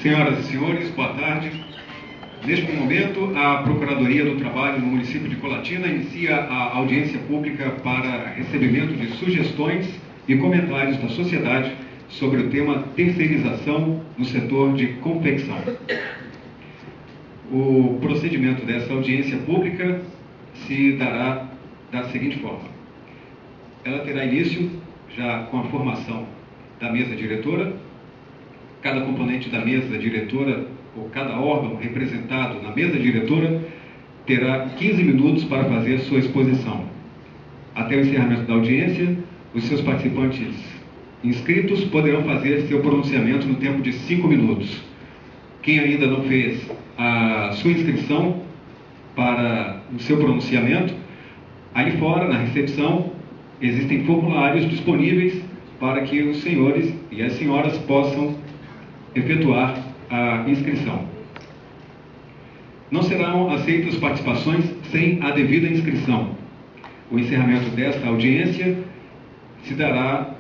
Senhoras e senhores, boa tarde. Neste momento, a Procuradoria do Trabalho no município de Colatina inicia a audiência pública para recebimento de sugestões e comentários da sociedade sobre o tema terceirização no setor de confecção. O procedimento dessa audiência pública se dará da seguinte forma. Ela terá início já com a formação da mesa diretora. Cada componente da mesa diretora, ou cada órgão representado na mesa diretora, terá 15 minutos para fazer sua exposição. Até o encerramento da audiência, os seus participantes inscritos poderão fazer seu pronunciamento no tempo de 5 minutos. Quem ainda não fez a sua inscrição para o seu pronunciamento, ali fora, na recepção, existem formulários disponíveis para que os senhores e as senhoras possam efetuar a inscrição. Não serão aceitas participações sem a devida inscrição. O encerramento desta audiência se dará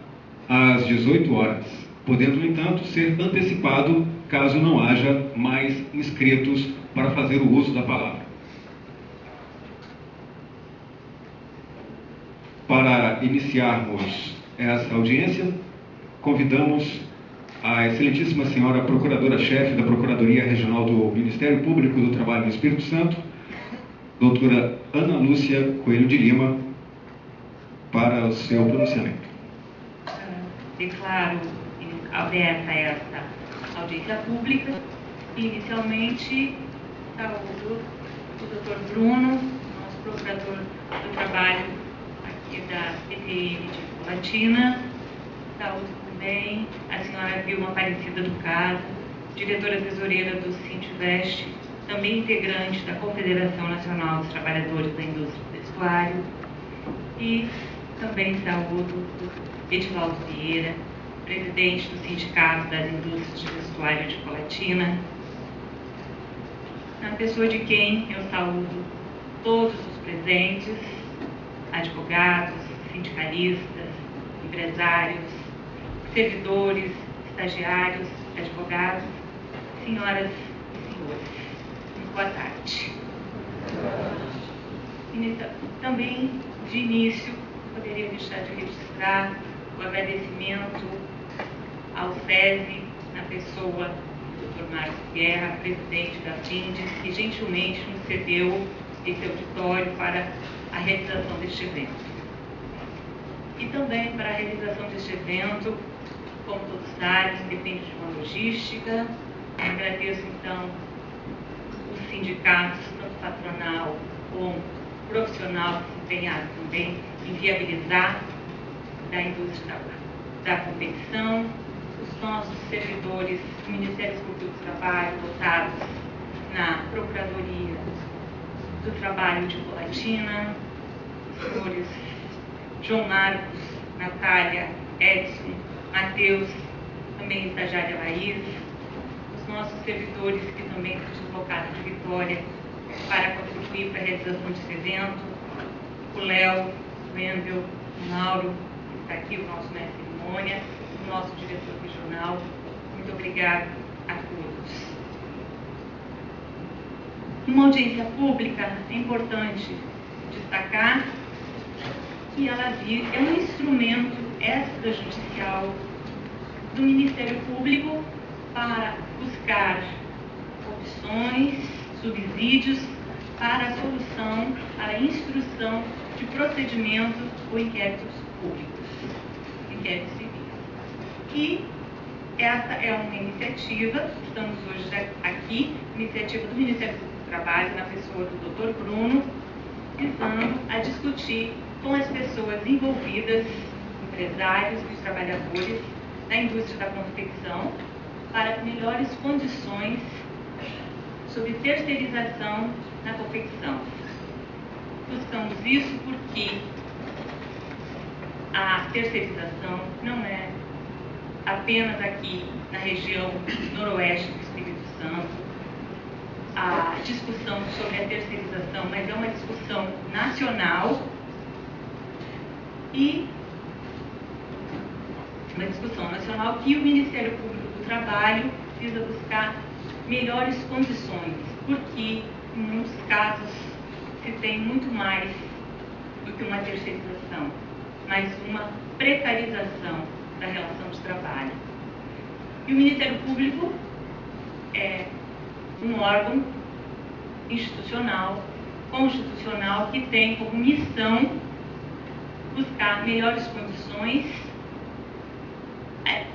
às 18 horas, podendo, no entanto, ser antecipado caso não haja mais inscritos para fazer o uso da palavra. Para iniciarmos essa audiência, convidamos a excelentíssima senhora Procuradora-Chefe da Procuradoria Regional do Ministério Público do Trabalho do Espírito Santo, doutora Ana Lúcia Coelho de Lima, para o seu pronunciamento. Declaro aberta esta audiência pública. Inicialmente, saúdo o doutor Bruno, nosso procurador do trabalho aqui da PTM de Colatina. Saúdo também a senhora Vilma Aparecida do Caso, diretora tesoureira do Sintivest, também integrante da Confederação Nacional dos Trabalhadores da Indústria do Vestuário, e também saúdo o Edivaldo Vieira, presidente do Sindicato das Indústrias de Vestuário de Colatina, na pessoa de quem eu saúdo todos os presentes, advogados, sindicalistas, empresários, servidores, estagiários, advogados, senhoras e senhores. Muito boa tarde. Também, de início, poderia deixar de registrar o agradecimento ao SESI, na pessoa do Dr. Márcio Guerra, presidente da FINDES, que gentilmente nos cedeu esse auditório para a realização deste evento. E também para a realização deste evento, como todos sabem, depende de uma logística. Agradeço, então, os sindicatos, tanto patronal como profissional, que se empenharam também em viabilizar da indústria da competição, os nossos servidores do Ministério Público do Trabalho, votados na Procuradoria do Trabalho de Colatina, os senhores João Marcos, Natália, Edson, Matheus, também estagiária Laís, os nossos servidores que também se deslocaram de Vitória para contribuir para a realização desse evento, o Léo, o Wendel, o Mauro, que está aqui, o nosso mestre de cerimônia, o nosso diretor regional. Muito obrigado a todos. Numa audiência pública, é importante destacar que ela é um instrumento extrajudicial do Ministério Público para buscar opções, subsídios para a solução, para a instrução de procedimentos ou inquéritos públicos, inquéritos civis. E essa é uma iniciativa, estamos hoje aqui, iniciativa do Ministério Público do Trabalho, na pessoa do Dr. Bruno, visando a discutir com as pessoas envolvidas, empresários e os trabalhadores da indústria da confecção, para melhores condições sobre terceirização na confecção. Buscamos isso porque a terceirização não é apenas aqui na região noroeste do Espírito Santo, a discussão sobre a terceirização, mas é uma discussão nacional e uma discussão nacional que o Ministério Público do Trabalho precisa buscar melhores condições, porque em muitos casos se tem muito mais do que uma terceirização, mas uma precarização da relação de trabalho. E o Ministério Público é um órgão institucional, constitucional, que tem como missão buscar melhores condições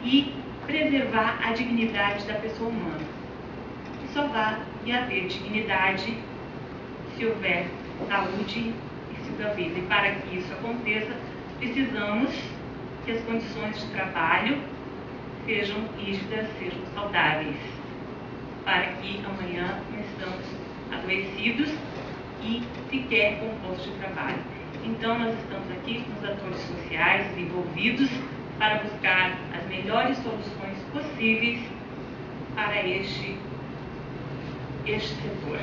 e preservar a dignidade da pessoa humana. E só vai haver dignidade se houver saúde e cidadania. E para que isso aconteça, precisamos que as condições de trabalho sejam rígidas, sejam saudáveis, para que amanhã não estamos adoecidos e sequer com posto de trabalho. Então, nós estamos aqui com os atores sociais envolvidos para buscar as melhores soluções possíveis para este setor.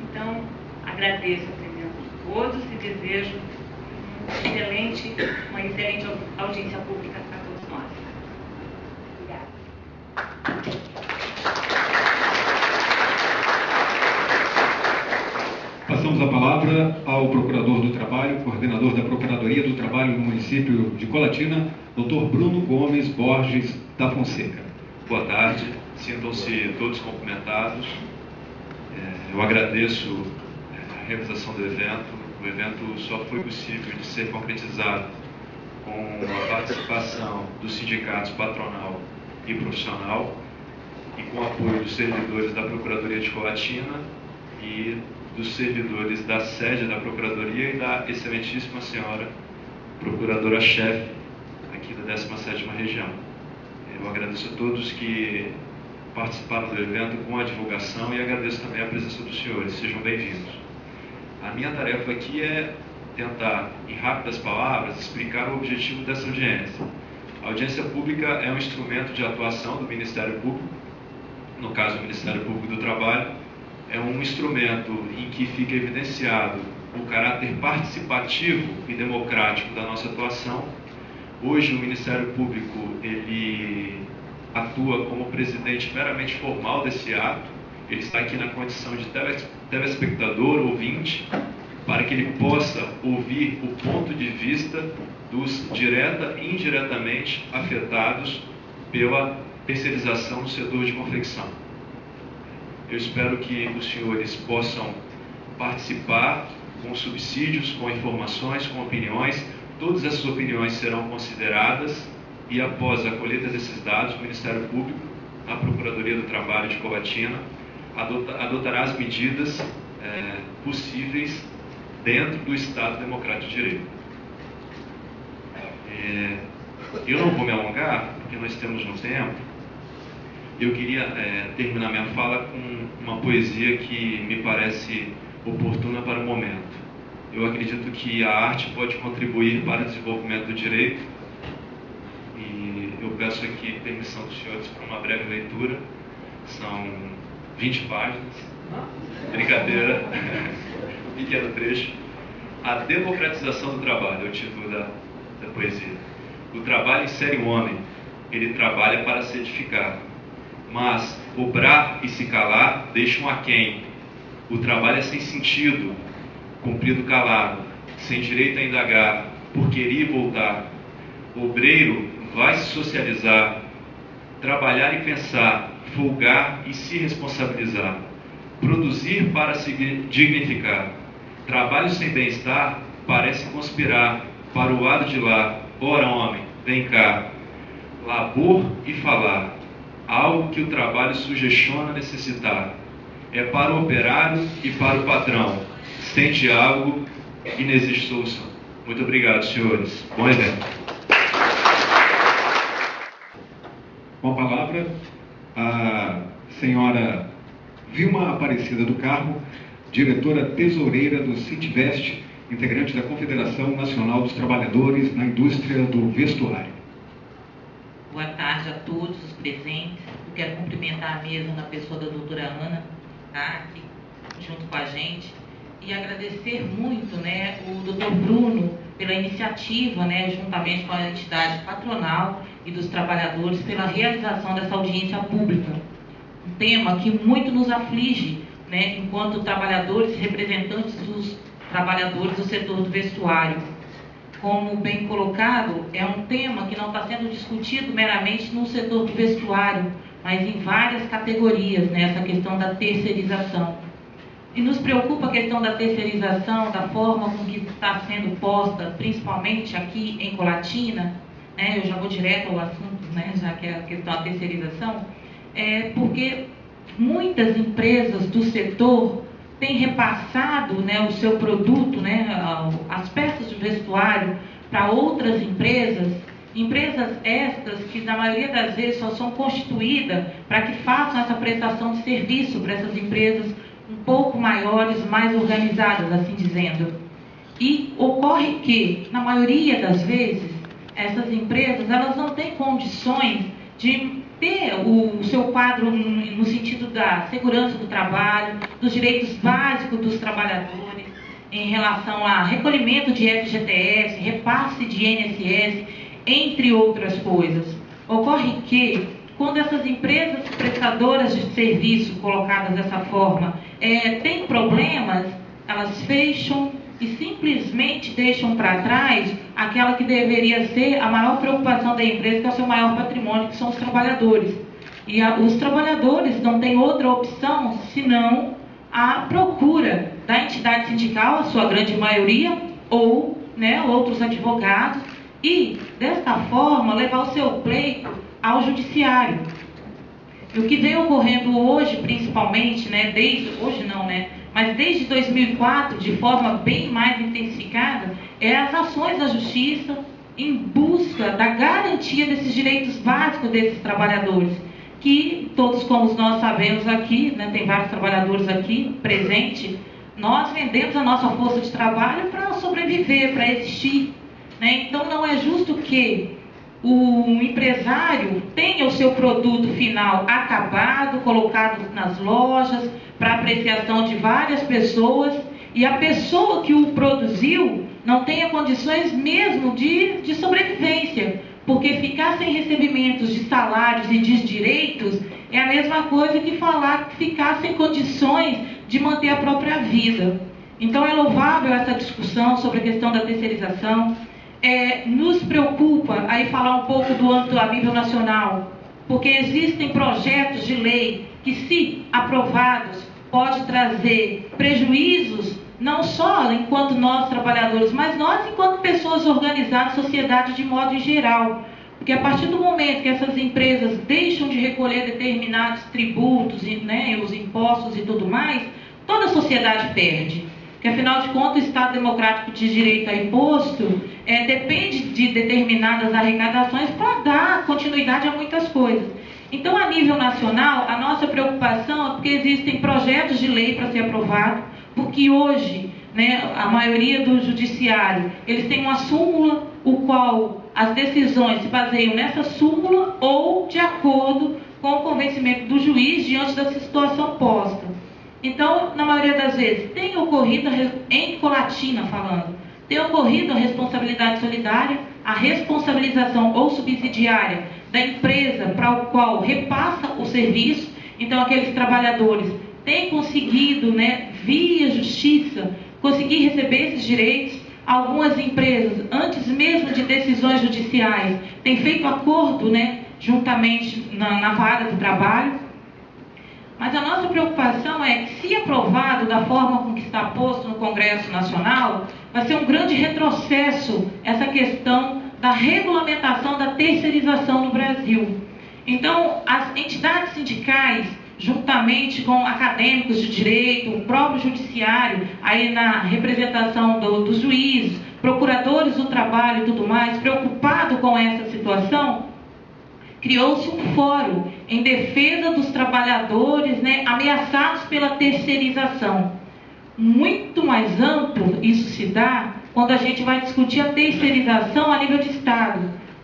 Então, agradeço a presença de todos e desejo uma excelente audiência pública para todos nós. Obrigada. Passamos a palavra ao Procurador do Trabalho, coordenador da Procuradoria do Trabalho no município de Colatina, Dr. Bruno Gomes Borges da Fonseca. Boa tarde, sintam-se todos cumprimentados. Eu agradeço a realização do evento. O evento só foi possível de ser concretizado com a participação dos sindicatos patronal e profissional e com o apoio dos servidores da Procuradoria de Colatina e dos servidores da sede da Procuradoria e da excelentíssima senhora Procuradora-chefe aqui da 17ª Região. Eu agradeço a todos que participaram do evento com a divulgação e agradeço também a presença dos senhores. Sejam bem-vindos. A minha tarefa aqui é tentar, em rápidas palavras, explicar o objetivo dessa audiência. A audiência pública é um instrumento de atuação do Ministério Público, no caso o Ministério Público do Trabalho, é um instrumento em que fica evidenciado o caráter participativo e democrático da nossa atuação. Hoje o Ministério Público ele atua como presidente meramente formal desse ato. Ele está aqui na condição de telespectador, ouvinte, para que ele possa ouvir o ponto de vista dos direta e indiretamente afetados pela terceirização do setor de confecção. Eu espero que os senhores possam participar com subsídios, com informações, com opiniões. Todas essas opiniões serão consideradas e, após a colheita desses dados, o Ministério Público, a Procuradoria do Trabalho de Colatina, adotará as medidas possíveis dentro do Estado Democrático de Direito. Eu não vou me alongar, porque nós temos um tempo. Eu queria terminar minha fala com uma poesia que me parece oportuna para o momento. Eu acredito que a arte pode contribuir para o desenvolvimento do direito e eu peço aqui permissão dos senhores para uma breve leitura. São 20 páginas. Brincadeira. Um pequeno trecho. A democratização do trabalho é o título da poesia. O trabalho insere o homem. Ele trabalha para se edificar. Mas obrar e se calar deixam aquém. O trabalho é sem sentido, cumprido calado, sem direito a indagar, por querer voltar. O obreiro vai se socializar, trabalhar e pensar, folgar e se responsabilizar, produzir para se dignificar. Trabalho sem bem-estar parece conspirar para o lado de lá. Ora, homem, vem cá. Labor e falar, algo que o trabalho sugestiona necessitar. É para o operário e para o patrão. Sem diálogo, inexiste solução. Muito obrigado, senhores. Bom evento. Com a palavra, a senhora Vilma Aparecida do Carmo, diretora tesoureira do Sintvest, integrante da Confederação Nacional dos Trabalhadores na Indústria do Vestuário. Boa tarde a todos os presentes. Eu quero cumprimentar a mesa na pessoa da doutora Ana, tá, aqui junto com a gente, e agradecer muito, o doutor Bruno pela iniciativa, né, juntamente com a entidade patronal e dos trabalhadores, pela realização dessa audiência pública. Um tema que muito nos aflige, né, enquanto trabalhadores e representantes dos trabalhadores do setor do vestuário. Como bem colocado, é um tema que não está sendo discutido meramente no setor do vestuário, mas em várias categorias, né, essa questão da terceirização. E nos preocupa a questão da terceirização, da forma com que está sendo posta, principalmente aqui em Colatina, né, eu já vou direto ao assunto, né, já que é a questão da terceirização, porque muitas empresas do setor têm repassado, né, o seu produto, né, as peças de vestuário para outras empresas estas que na maioria das vezes só são constituídas para que façam essa prestação de serviço para essas empresas um pouco maiores, mais organizadas, assim dizendo. E ocorre que, na maioria das vezes, essas empresas elas não têm condições de ter o seu quadro no sentido da segurança do trabalho, dos direitos básicos dos trabalhadores, em relação a recolhimento de FGTS, repasse de INSS, entre outras coisas. Ocorre que, quando essas empresas prestadoras de serviço, colocadas dessa forma, têm problemas, elas fecham e simplesmente deixam para trás aquela que deveria ser a maior preocupação da empresa, que é o seu maior patrimônio, que são os trabalhadores. E os trabalhadores não têm outra opção senão a procura da entidade sindical, a sua grande maioria, ou, né, outros advogados, e, desta forma, levar o seu pleito ao judiciário. E o que vem ocorrendo hoje, principalmente, né, mas desde 2004, de forma bem mais intensificada, é as ações da justiça em busca da garantia desses direitos básicos desses trabalhadores, que todos como nós sabemos aqui, né, tem vários trabalhadores aqui presentes, nós vendemos a nossa força de trabalho para sobreviver, para existir. Né? Então não é justo que o empresário tenha o seu produto final acabado, colocado nas lojas, para apreciação de várias pessoas, e a pessoa que o produziu não tenha condições mesmo de sobrevivência, porque ficar sem recebimentos de salários e de direitos é a mesma coisa que falar que ficar sem condições de manter a própria vida. Então é louvável essa discussão sobre a questão da terceirização. Nos preocupa aí falar um pouco do âmbito a nível nacional, porque existem projetos de lei que, se aprovados, pode trazer prejuízos, não só enquanto nós trabalhadores, mas nós enquanto pessoas organizadas, sociedade de modo em geral. Porque a partir do momento que essas empresas deixam de recolher determinados tributos, né, os impostos e tudo mais, toda a sociedade perde. Porque, afinal de contas, o Estado Democrático de Direito a Imposto depende de determinadas arrecadações para dar continuidade a muitas coisas. Então, a nível nacional, a nossa preocupação é porque existem projetos de lei para ser aprovado, porque hoje, né, a maioria do judiciário, eles têm uma súmula, o qual as decisões se baseiam nessa súmula ou de acordo com o convencimento do juiz diante da situação posta. Então, na maioria das vezes, tem ocorrido, em Colatina falando, tem ocorrido a responsabilidade solidária, a responsabilização ou subsidiária da empresa para o qual repassa o serviço. Então, aqueles trabalhadores têm conseguido, né, via justiça, conseguir receber esses direitos. Algumas empresas, antes mesmo de decisões judiciais, têm feito acordo, né, juntamente na vaga do trabalho. Mas a nossa preocupação é que, se aprovado da forma com que está posto no Congresso Nacional, vai ser um grande retrocesso essa questão da regulamentação da terceirização no Brasil. Então, as entidades sindicais, juntamente com acadêmicos de direito, o próprio judiciário, aí na representação dos juízes, procuradores do trabalho e tudo mais, preocupado com essa situação, criou-se um fórum em defesa dos trabalhadores, né, ameaçados pela terceirização. Muito mais amplo isso se dá quando a gente vai discutir a terceirização a nível de Estado.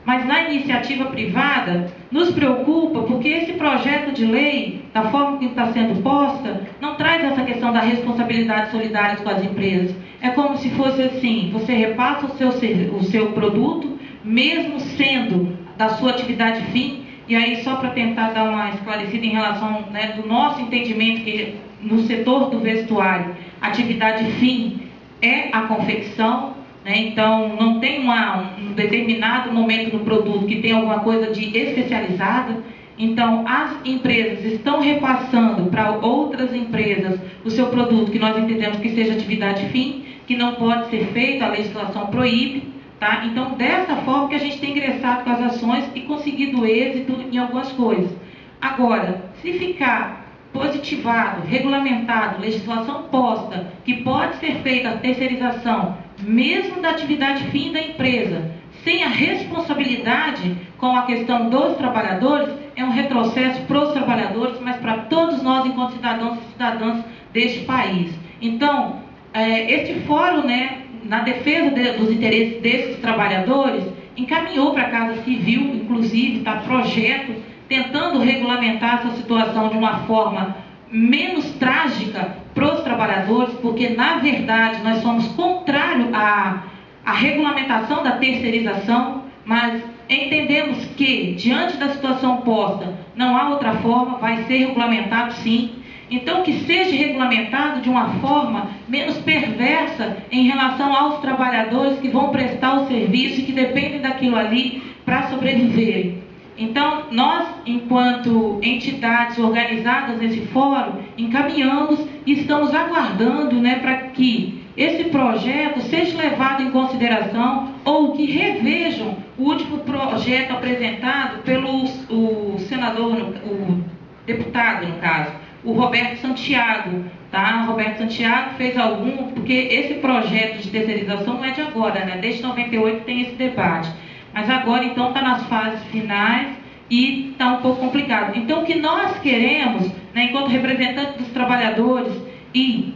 Mas na iniciativa privada, nos preocupa porque esse projeto de lei, da forma que está sendo posta, não traz essa questão da responsabilidade solidária com as empresas. É como se fosse assim, você repassa o seu produto, mesmo sendo da sua atividade fim, e aí só para tentar dar uma esclarecida em relação, né, do nosso entendimento que no setor do vestuário, atividade fim é a confecção, né, então não tem um determinado momento no produto que tem alguma coisa de especializada. Então as empresas estão repassando para outras empresas o seu produto que nós entendemos que seja atividade fim, que não pode ser feito, a legislação proíbe. Tá? Então, dessa forma que a gente tem ingressado com as ações e conseguido êxito em algumas coisas. Agora, se ficar positivado, regulamentado, legislação posta, que pode ser feita a terceirização, mesmo da atividade fim da empresa, sem a responsabilidade com a questão dos trabalhadores, é um retrocesso para os trabalhadores, mas para todos nós, enquanto cidadãos e cidadãs deste país. Então, este fórum, né, na defesa dos interesses desses trabalhadores, encaminhou para a Casa Civil, inclusive, tá, projeto tentando regulamentar essa situação de uma forma menos trágica para os trabalhadores, porque, na verdade, nós somos contrários à regulamentação da terceirização, mas entendemos que, diante da situação posta, não há outra forma, vai ser regulamentado sim. Então, que seja regulamentado de uma forma menos perversa em relação aos trabalhadores que vão prestar o serviço e que dependem daquilo ali para sobreviverem. Então, nós, enquanto entidades organizadas nesse fórum, encaminhamos e estamos aguardando, né, para que esse projeto seja levado em consideração ou que revejam o último projeto apresentado pelo senador, o deputado, no caso, o Roberto Santiago, tá? O Roberto Santiago fez porque esse projeto de terceirização não é de agora, né? Desde 98 tem esse debate. Mas agora, então, está nas fases finais e está um pouco complicado. Então, o que nós queremos, né, enquanto representantes dos trabalhadores e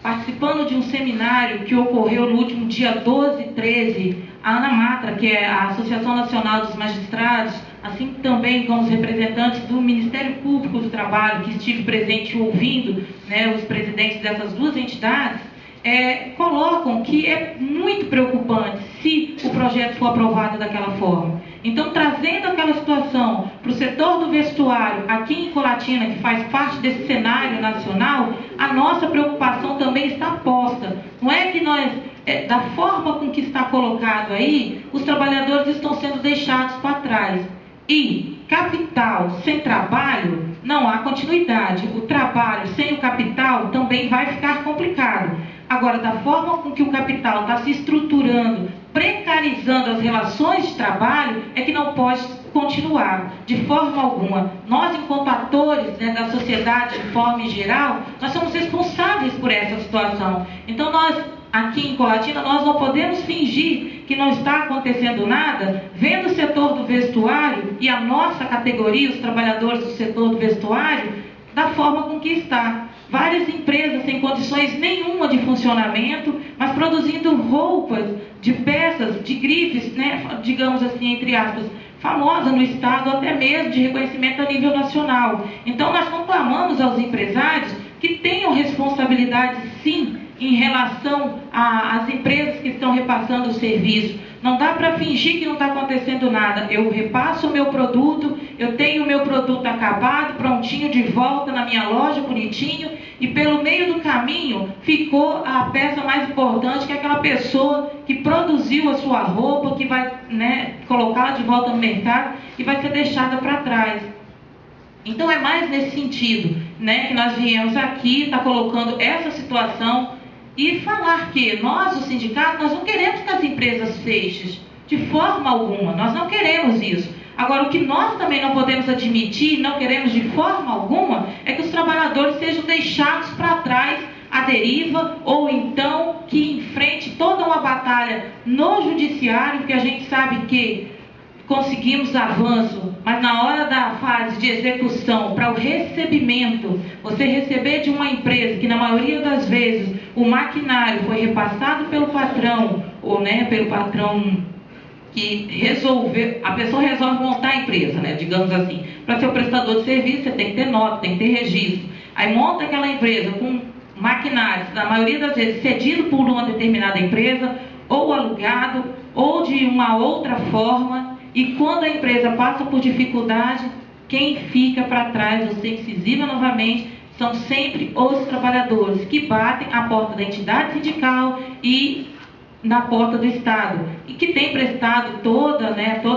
participando de um seminário que ocorreu no último dia 12 e 13, a ANAMATRA, que é a Associação Nacional dos Magistrados, assim também como os representantes do Ministério Público do Trabalho, que estive presente ouvindo, né, os presidentes dessas duas entidades, colocam que é muito preocupante se o projeto for aprovado daquela forma. Então, trazendo aquela situação para o setor do vestuário aqui em Colatina, que faz parte desse cenário nacional, a nossa preocupação também está posta. Não é que nós, da forma com que está colocado aí, os trabalhadores estão sendo deixados para trás. E capital sem trabalho, não há continuidade. O trabalho sem o capital também vai ficar complicado. Agora, da forma com que o capital está se estruturando, precarizando as relações de trabalho, é que não pode continuar, de forma alguma. Nós, enquanto atores, né, da sociedade de forma geral, nós somos responsáveis por essa situação. Então, nós, aqui em Colatina, nós não podemos fingir que não está acontecendo nada, vendo o setor do vestuário e a nossa categoria, os trabalhadores do setor do vestuário, da forma com que está. Várias empresas sem condições nenhuma de funcionamento, mas produzindo roupas de peças, de grifes, né, digamos assim, entre aspas, famosa no Estado, até mesmo de reconhecimento a nível nacional. Então, nós conclamamos aos empresários que tenham responsabilidade, sim, em relação às empresas que estão repassando o serviço. Não dá para fingir que não está acontecendo nada. Eu repasso o meu produto, eu tenho o meu produto acabado, prontinho, de volta na minha loja, bonitinho, e pelo meio do caminho ficou a peça mais importante, que é aquela pessoa que produziu a sua roupa, que vai, né, colocá-la de volta no mercado e vai ser deixada para trás. Então é mais nesse sentido, né, que nós viemos aqui, está colocando essa situação e falar que nós, o sindicato, nós não queremos que as empresas fechem, de forma alguma, nós não queremos isso. Agora, o que nós também não podemos admitir, não queremos de forma alguma, é que os trabalhadores sejam deixados para trás à deriva, ou então que enfrente toda uma batalha no judiciário, porque a gente sabe que conseguimos avanço, mas na hora da fase de execução, para o recebimento, você receber de uma empresa que na maioria das vezes o maquinário foi repassado pelo patrão, ou, né, pelo patrão que a pessoa resolve montar a empresa, né, digamos assim. Para ser o prestador de serviço, você tem que ter nota, tem que ter registro. Aí monta aquela empresa com maquinários, na maioria das vezes cedido por uma determinada empresa, ou alugado, ou de uma outra forma, e quando a empresa passa por dificuldade, quem fica para trás, ou seja, incisiva novamente, são sempre os trabalhadores que batem à porta da entidade sindical e na porta do Estado, e que tem prestado toda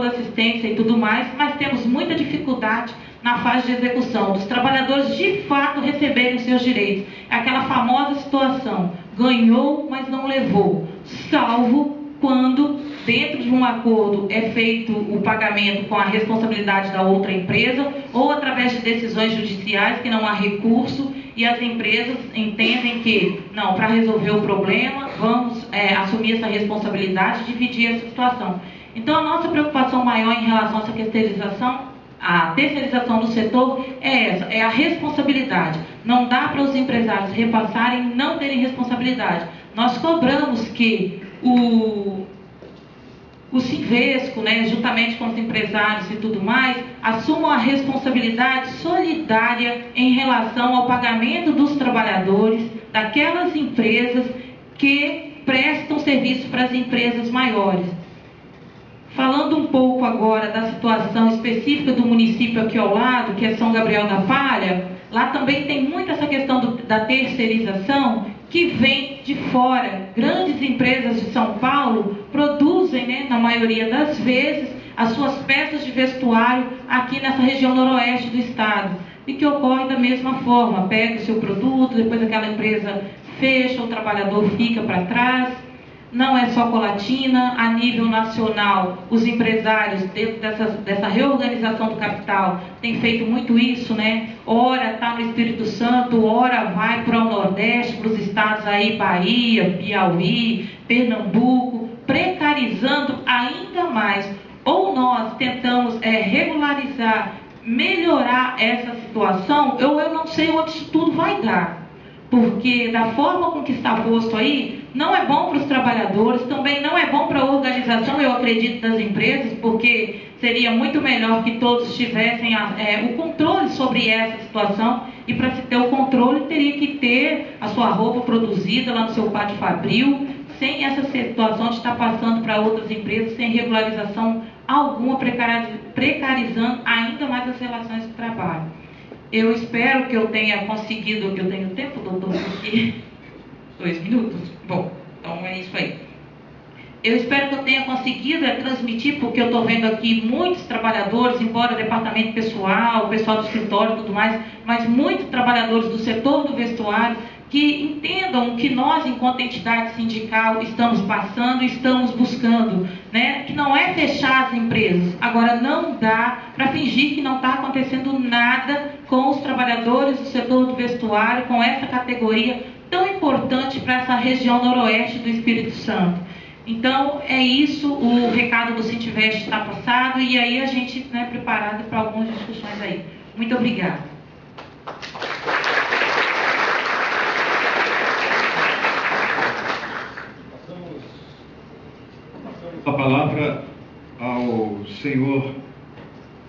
assistência e tudo mais, mas temos muita dificuldade na fase de execução, dos trabalhadores de fato receberem os seus direitos. É aquela famosa situação, ganhou, mas não levou, salvo quando, dentro de um acordo, é feito o pagamento com a responsabilidade da outra empresa, ou através de decisões judiciais que não há recurso, e as empresas entendem que, não, para resolver o problema, vamos assumir essa responsabilidade e dividir essa situação. Então, a nossa preocupação maior em relação a essa a terceirização do setor é essa, é a responsabilidade. Não dá para os empresários repassarem e não terem responsabilidade. Nós cobramos que o Sinvesco, juntamente com os empresários e tudo mais, assumam a responsabilidade solidária em relação ao pagamento dos trabalhadores daquelas empresas que prestam serviço para as empresas maiores. Falando um pouco agora da situação específica do município aqui ao lado, que é São Gabriel da Palha, lá também tem muito essa questão da terceirização, que vem de fora. Grandes empresas de São Paulo produzem, na maioria das vezes, as suas peças de vestuário aqui nessa região noroeste do estado. E que ocorre da mesma forma, pega o seu produto, depois aquela empresa fecha, o trabalhador fica para trás. Não é só Colatina, a nível nacional, os empresários, dentro dessa reorganização do capital, têm feito muito isso, Ora está no Espírito Santo, ora vai para o Nordeste, para os estados aí, Bahia, Piauí, Pernambuco, precarizando ainda mais. Ou nós tentamos regularizar, melhorar essa situação, eu não sei onde isso tudo vai dar. Porque da forma com que está posto aí, não é bom para os trabalhadores, também não é bom para a organização, eu acredito, das empresas, porque seria muito melhor que todos tivessem o controle sobre essa situação, e para se ter o controle, teria que ter a sua roupa produzida lá no seu pátio fabril, sem essa situação de estar passando para outras empresas, sem regularização alguma, precarizando ainda mais as relações de trabalho. Eu espero que eu tenha conseguido... Eu tenho tempo, doutor? Porque 2 minutos? Bom, então é isso aí. Eu espero que eu tenha conseguido transmitir, porque eu estou vendo aqui muitos trabalhadores, embora o departamento pessoal, o pessoal do escritório e tudo mais, mas muitos trabalhadores do setor do vestuário, que entendam o que nós, enquanto entidade sindical, estamos passando e estamos buscando, que não é fechar as empresas. Agora, não dá para fingir que não está acontecendo nada com os trabalhadores do setor do vestuário, com essa categoria tão importante para essa região noroeste do Espírito Santo. Então, é isso, o recado do Sintivest está passado, e aí a gente preparado para algumas discussões aí. Muito obrigada. A palavra ao senhor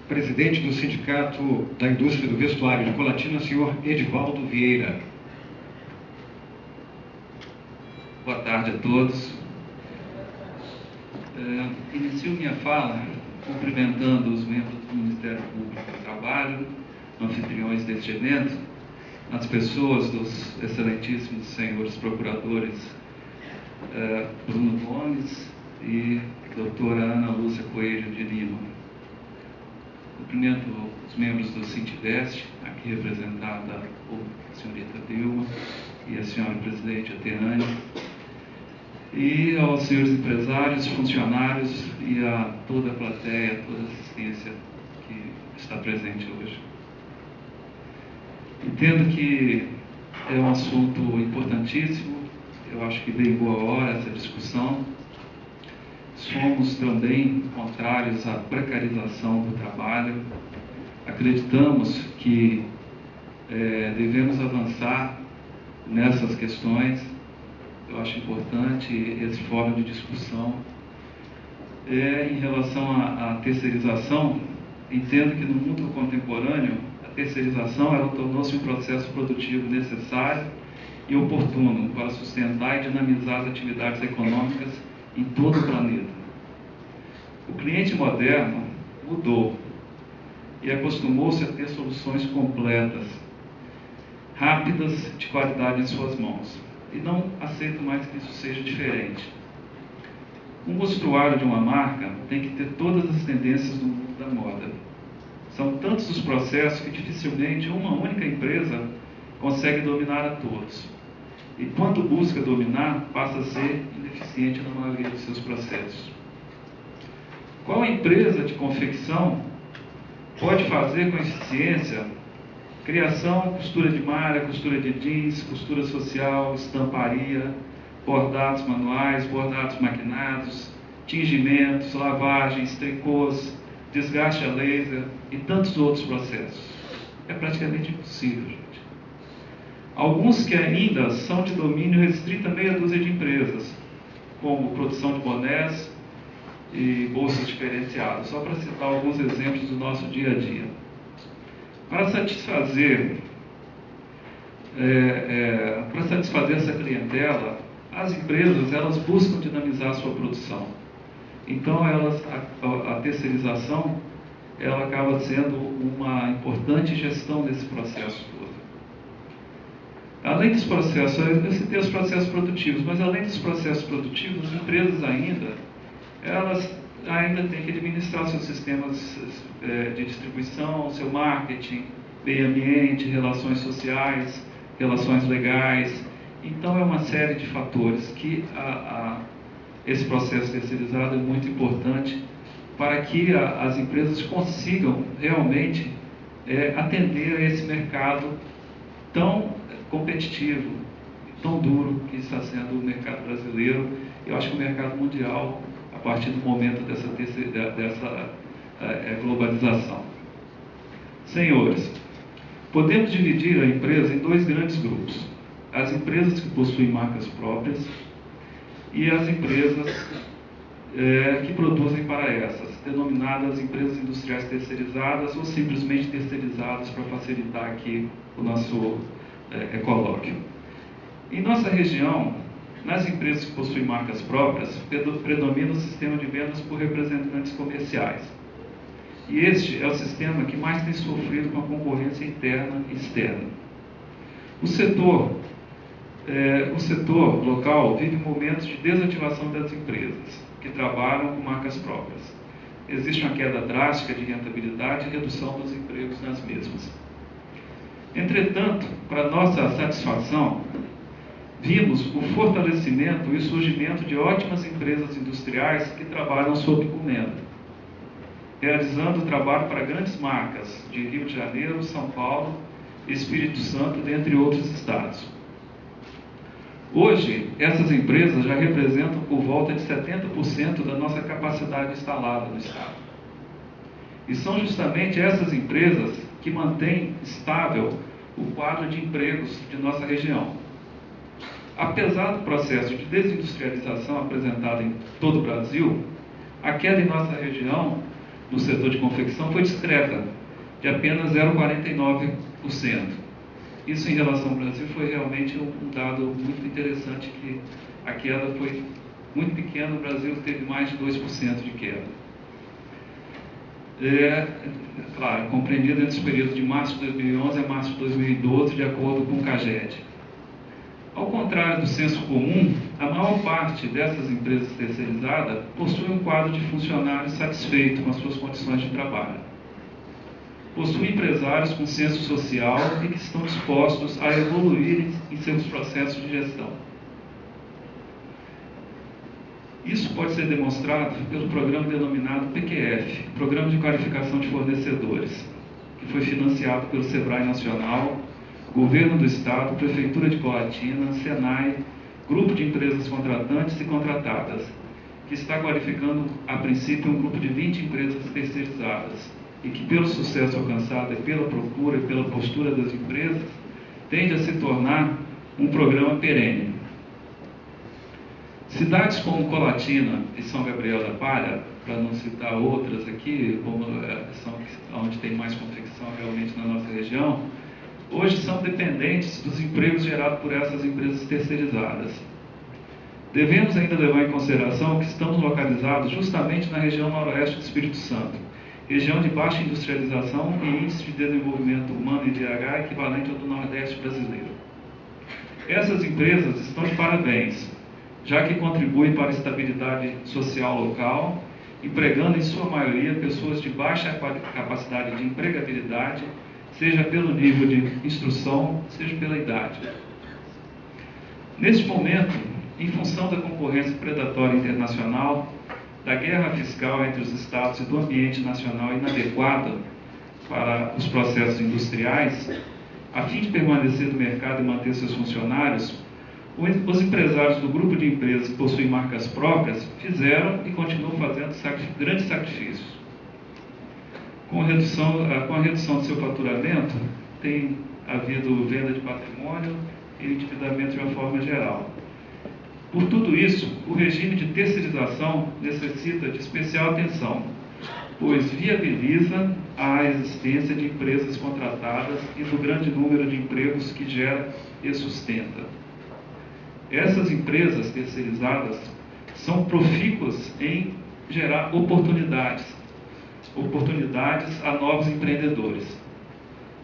presidente do Sindicato da Indústria do Vestuário de Colatina, senhor Edivaldo Vieira. Boa tarde a todos. Inicio minha fala cumprimentando os membros do Ministério Público do Trabalho, anfitriões deste evento, as pessoas dos excelentíssimos senhores procuradores Bruno Gomes e doutora Ana Lúcia Coelho de Lima. Cumprimento os membros do Sintivest, aqui representada por senhorita Dilma e a senhora presidente Ateane, e aos senhores empresários, funcionários e a toda a plateia, toda a assistência que está presente hoje. Entendo que é um assunto importantíssimo, eu acho que veio em boa hora essa discussão. Somos também contrários à precarização do trabalho. Acreditamos que devemos avançar nessas questões. Eu acho importante esse fórum de discussão. em relação à terceirização, entendo que no mundo contemporâneo, a terceirização ela tornou-se um processo produtivo necessário e oportuno para sustentar e dinamizar as atividades econômicas em todo o planeta. O cliente moderno mudou e acostumou-se a ter soluções completas, rápidas, de qualidade em suas mãos, e não aceita mais que isso seja diferente. Um mostruário de uma marca tem que ter todas as tendências do mundo da moda. São tantos os processos que dificilmente uma única empresa consegue dominar a todos. E quando busca dominar, passa a ser ineficiente na maioria dos seus processos. Qual empresa de confecção pode fazer com eficiência criação, costura de malha, costura de jeans, costura social, estamparia, bordados manuais, bordados maquinados, tingimentos, lavagens, tricôs, desgaste a laser e tantos outros processos? É praticamente impossível, gente. Alguns que ainda são de domínio restrito a meia dúzia de empresas, como produção de bonés e bolsas diferenciadas, só para citar alguns exemplos do nosso dia a dia. Para satisfazer essa clientela, as empresas elas buscam dinamizar a sua produção. Então, a terceirização ela acaba sendo uma importante gestão desse processo todo. Além dos processos, eu citei os processos produtivos, mas além dos processos produtivos, as empresas ainda têm que administrar seus sistemas de distribuição, seu marketing, meio ambiente, relações sociais, relações legais. Então, é uma série de fatores que esse processo terceirizado é muito importante para que as empresas consigam realmente atender a esse mercado tão competitivo, tão duro que está sendo o mercado brasileiro. Eu acho que o mercado mundial, a partir do momento dessa globalização. Senhores, podemos dividir a empresa em dois grandes grupos: as empresas que possuem marcas próprias e as empresas que produzem para essas, denominadas empresas industriais terceirizadas ou simplesmente terceirizadas, para facilitar aqui o nosso colóquio. Em nossa região, nas empresas que possuem marcas próprias, predomina o sistema de vendas por representantes comerciais. E este é o sistema que mais tem sofrido com a concorrência interna e externa. O setor local vive momentos de desativação das empresas que trabalham com marcas próprias. Existe uma queda drástica de rentabilidade e redução dos empregos nas mesmas. Entretanto, para nossa satisfação, vimos o fortalecimento e o surgimento de ótimas empresas industriais que trabalham sob encomenda, realizando trabalho para grandes marcas de Rio de Janeiro, São Paulo, Espírito Santo, dentre outros estados. Hoje, essas empresas já representam por volta de 70% da nossa capacidade instalada no estado. E são justamente essas empresas que mantêm estável o quadro de empregos de nossa região. Apesar do processo de desindustrialização apresentado em todo o Brasil, a queda em nossa região, no setor de confecção, foi discreta, de apenas 0,49%. Isso, em relação ao Brasil, foi realmente um dado muito interessante, que a queda foi muito pequena. O Brasil teve mais de 2% de queda. Claro, compreendido entre os períodos de março de 2011 a março de 2012, de acordo com o CAGED. Ao contrário do senso comum, a maior parte dessas empresas terceirizadas possui um quadro de funcionários satisfeito com as suas condições de trabalho. Possui empresários com senso social e que estão dispostos a evoluir em seus processos de gestão. Isso pode ser demonstrado pelo programa denominado PQF, Programa de Qualificação de Fornecedores, que foi financiado pelo SEBRAE Nacional, Governo do Estado, Prefeitura de Colatina, SENAI, Grupo de Empresas Contratantes e Contratadas, que está qualificando, a princípio, um grupo de 20 empresas terceirizadas, e que, pelo sucesso alcançado e pela procura e pela postura das empresas, tende a se tornar um programa perene. Cidades como Colatina e São Gabriel da Palha, para não citar outras aqui, como são onde tem mais confecção realmente na nossa região, hoje são dependentes dos empregos gerados por essas empresas terceirizadas. Devemos ainda levar em consideração que estamos localizados justamente na região noroeste do Espírito Santo, região de baixa industrialização e índice de desenvolvimento humano e IDH equivalente ao do Nordeste brasileiro. Essas empresas estão de parabéns, já que contribuem para a estabilidade social local, empregando em sua maioria pessoas de baixa capacidade de empregabilidade, seja pelo nível de instrução, seja pela idade. Neste momento, em função da concorrência predatória internacional, da guerra fiscal entre os estados e do ambiente nacional inadequado para os processos industriais, a fim de permanecer no mercado e manter seus funcionários, os empresários do grupo de empresas que possuem marcas próprias fizeram e continuam fazendo grandes sacrifícios. Com a redução do seu faturamento, tem havido venda de patrimônio e endividamento de uma forma geral. Por tudo isso, o regime de terceirização necessita de especial atenção, pois viabiliza a existência de empresas contratadas e do grande número de empregos que gera e sustenta. Essas empresas terceirizadas são profícuas em gerar oportunidades a novos empreendedores.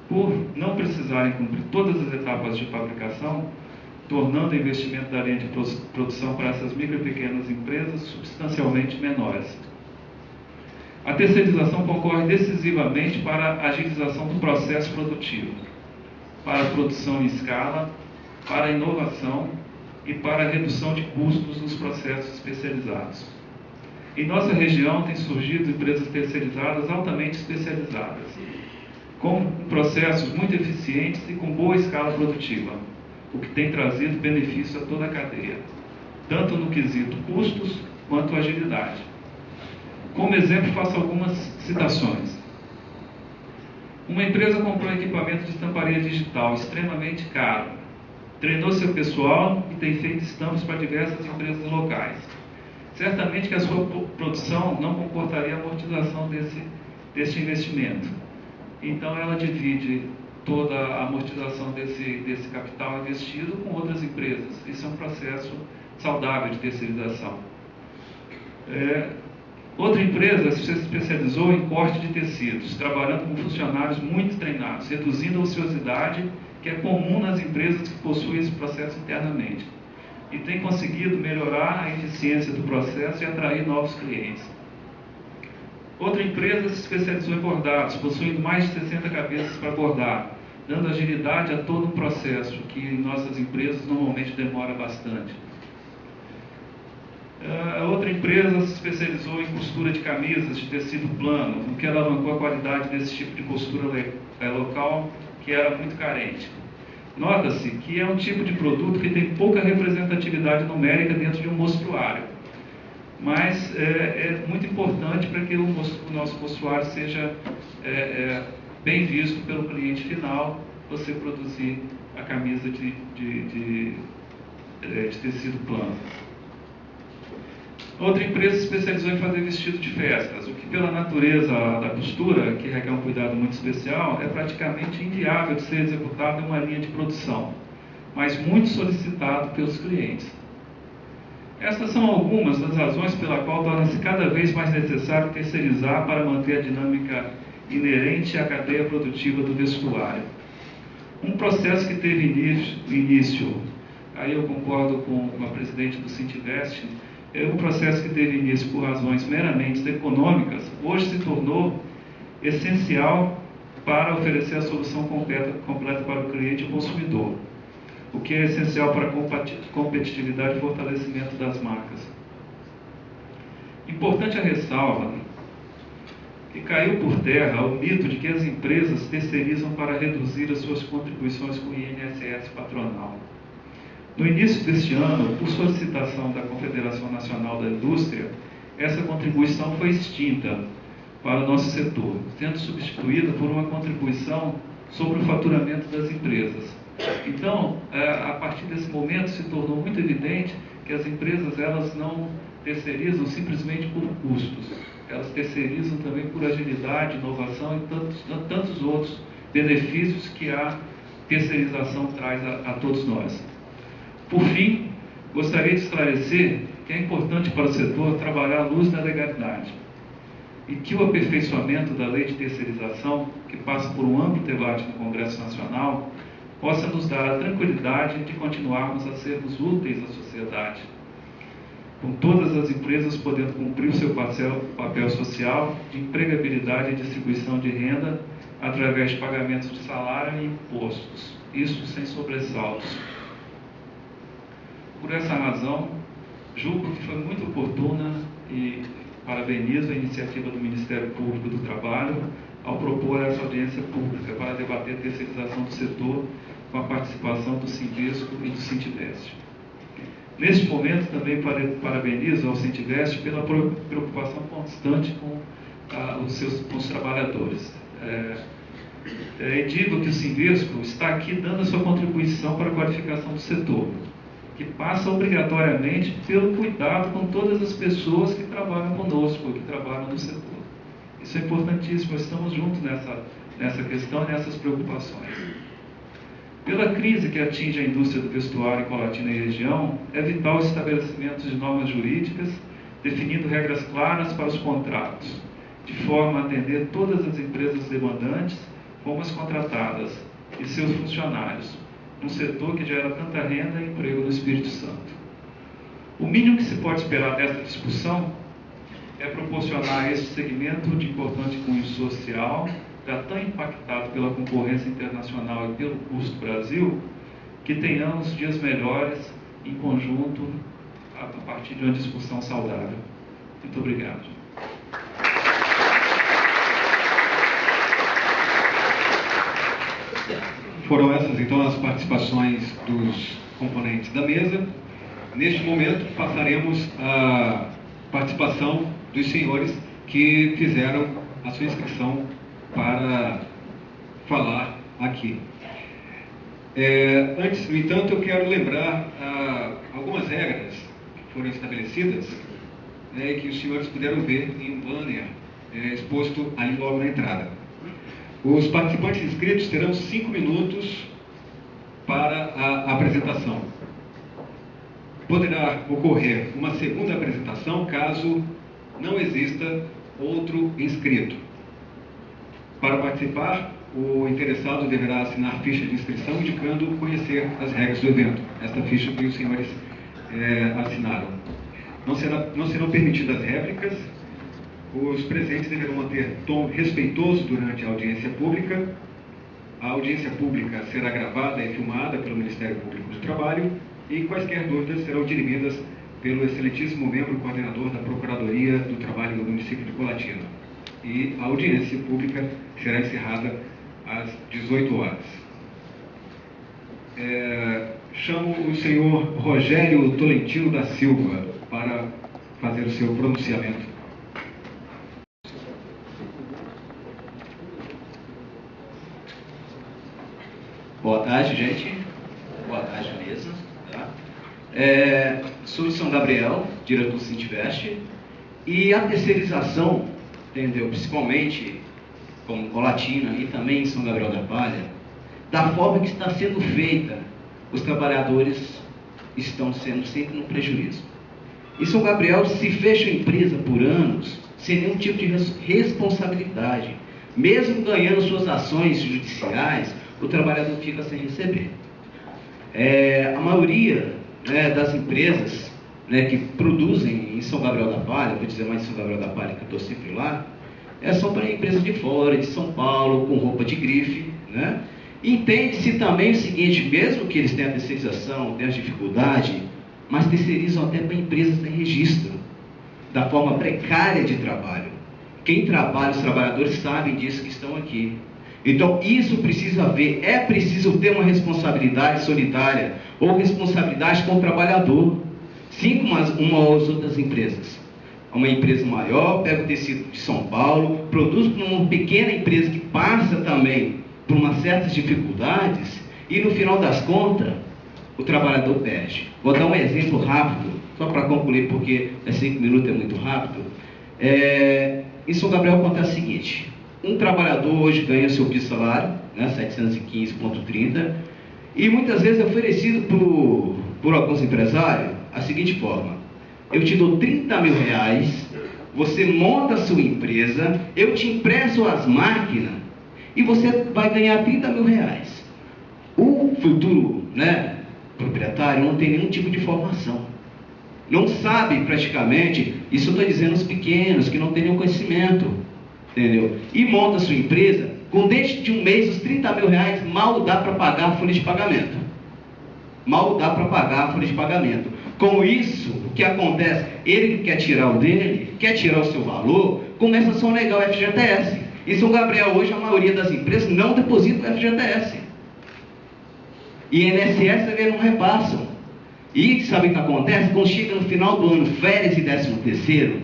Por não precisarem cumprir todas as etapas de fabricação, tornando o investimento da linha de produção para essas micro e pequenas empresas substancialmente menores. A terceirização concorre decisivamente para a agilização do processo produtivo, para a produção em escala, para a inovação e para a redução de custos nos processos especializados. Em nossa região têm surgido empresas terceirizadas altamente especializadas, com processos muito eficientes e com boa escala produtiva, o que tem trazido benefício a toda a cadeia, tanto no quesito custos quanto agilidade. Como exemplo, faço algumas citações. Uma empresa comprou um equipamento de estamparia digital extremamente caro, treinou seu pessoal e tem feito estampas para diversas empresas locais. Certamente que a sua produção não comportaria a amortização desse investimento. Então, ela divide toda a amortização desse capital investido com outras empresas. Isso é um processo saudável de terceirização. Outra empresa se especializou em corte de tecidos, trabalhando com funcionários muito treinados, reduzindo a ociosidade que é comum nas empresas que possuem esse processo internamente. E tem conseguido melhorar a eficiência do processo e atrair novos clientes. Outra empresa se especializou em bordados, possuindo mais de 60 cabeças para bordar, dando agilidade a todo o processo, que em nossas empresas normalmente demora bastante. Outra empresa se especializou em costura de camisas de tecido plano, o que alavancou a qualidade desse tipo de costura local, que era muito carente. Nota-se que é um tipo de produto que tem pouca representatividade numérica dentro de um mostruário, mas é muito importante para que o nosso mostruário seja bem visto pelo cliente final, você produzir a camisa de tecido plano. Outra empresa se especializou em fazer vestido de festas, o que pela natureza da costura, que requer um cuidado muito especial, é praticamente inviável de ser executado em uma linha de produção, mas muito solicitado pelos clientes. Essas são algumas das razões pela qual torna-se cada vez mais necessário terceirizar para manter a dinâmica inerente à cadeia produtiva do vestuário. Um processo que teve início, aí eu concordo com a presidente do Sintivest, um processo que teve início por razões meramente econômicas, hoje se tornou essencial para oferecer a solução completa para o cliente e o consumidor, o que é essencial para a competitividade e fortalecimento das marcas. Importante a ressalva que caiu por terra o mito de que as empresas terceirizam para reduzir as suas contribuições com o INSS patronal. No início deste ano, por solicitação da Confederação Nacional da Indústria, essa contribuição foi extinta para o nosso setor, sendo substituída por uma contribuição sobre o faturamento das empresas. Então, a partir desse momento, se tornou muito evidente que as empresas elas não terceirizam simplesmente por custos, elas terceirizam também por agilidade, inovação e tantos outros benefícios que a terceirização traz a todos nós. Por fim, gostaria de esclarecer que é importante para o setor trabalhar à luz da legalidade e que o aperfeiçoamento da lei de terceirização, que passa por um amplo debate no Congresso Nacional, possa nos dar a tranquilidade de continuarmos a sermos úteis à sociedade, com todas as empresas podendo cumprir o seu papel social de empregabilidade e distribuição de renda através de pagamentos de salário e impostos, isso sem sobressaltos. Por essa razão, julgo que foi muito oportuna e parabenizo a iniciativa do Ministério Público do Trabalho ao propor essa audiência pública para debater a terceirização do setor com a participação do Sindesco e do Sintivest. Neste momento, também parabenizo ao Sintivest pela preocupação constante com os trabalhadores. Digo que o Sindesco está aqui dando a sua contribuição para a qualificação do setor, que passa obrigatoriamente pelo cuidado com todas as pessoas que trabalham conosco, que trabalham no setor. Isso é importantíssimo, estamos juntos nessa questão e nessas preocupações. Pela crise que atinge a indústria do vestuário em Colatina e região, é vital o estabelecimento de normas jurídicas, definindo regras claras para os contratos, de forma a atender todas as empresas demandantes, como as contratadas, e seus funcionários, num setor que gera tanta renda e emprego no Espírito Santo. O mínimo que se pode esperar desta discussão é proporcionar a este segmento de importante cunho social, já tão impactado pela concorrência internacional e pelo custo Brasil, que tenhamos dias melhores em conjunto a partir de uma discussão saudável. Muito obrigado. Foram essas, então, as participações dos componentes da mesa. Neste momento, passaremos à participação dos senhores que fizeram a sua inscrição para falar aqui. Antes, no entanto, eu quero lembrar algumas regras que foram estabelecidas e que os senhores puderam ver em um banner exposto ali logo na entrada. Os participantes inscritos terão 5 minutos para a apresentação. Poderá ocorrer uma segunda apresentação caso não exista outro inscrito. Para participar, o interessado deverá assinar ficha de inscrição indicando conhecer as regras do evento. Esta ficha que os senhores assinaram. Não serão permitidas réplicas. Os presentes deverão manter tom respeitoso durante a audiência pública. A audiência pública será gravada e filmada pelo Ministério Público do Trabalho e quaisquer dúvidas serão dirimidas pelo excelentíssimo membro coordenador da Procuradoria do Trabalho do município de Colatina. E a audiência pública será encerrada às 18 horas. Chamo o senhor Rogério Tolentino da Silva para fazer o seu pronunciamento. Boa tarde, gente. Boa tarde, mesa. Tá? Sou de São Gabriel, diretor do Sintivest, e a terceirização, entendeu? Principalmente como Colatina e também em São Gabriel da Palha, da forma que está sendo feita, os trabalhadores estão sendo sempre no prejuízo. Em São Gabriel se fecha a empresa por anos sem nenhum tipo de responsabilidade. Mesmo ganhando suas ações judiciais, o trabalhador fica sem receber. A maioria das empresas que produzem em São Gabriel da Palha, vou dizer mais São Gabriel da Palha, que eu estou sempre lá, são para empresas de fora, de São Paulo, com roupa de grife. Entende-se também o seguinte, mesmo que eles tenham a terceirização, tenham a dificuldade, mas terceirizam até para empresas sem registro, da forma precária de trabalho. Quem trabalha, os trabalhadores sabem disso que estão aqui. Então, isso precisa haver, é preciso ter uma responsabilidade solidária ou responsabilidade com o trabalhador, sim como as outras empresas. Uma empresa maior pega o tecido de São Paulo, produz para uma pequena empresa que passa também por umas certas dificuldades e, no final das contas, o trabalhador perde. Vou dar um exemplo rápido. só para concluir, porque 5 minutos é muito rápido. Em São Gabriel acontece o seguinte: um trabalhador hoje ganha seu piso salário, né, 715,30, e muitas vezes é oferecido por alguns empresários a seguinte forma: eu te dou 30 mil reais, você monta a sua empresa, eu te empresto as máquinas e você vai ganhar 30 mil reais. O futuro, né, proprietário não tem nenhum tipo de formação, não sabe praticamente, isso eu estou dizendo os pequenos que não têm nenhum conhecimento, entendeu? E monta a sua empresa, com dentro de um mês os 30 mil reais mal dá para pagar a folha de pagamento. Mal dá para pagar a folha de pagamento. Com isso, o que acontece? Ele que quer tirar o dele, quer tirar o seu valor, começa a sonegar o FGTS. Em São Gabriel hoje a maioria das empresas não deposita o FGTS. E INSS eles não repassam. E sabe o que acontece? Quando chega no final do ano, férias e 13º,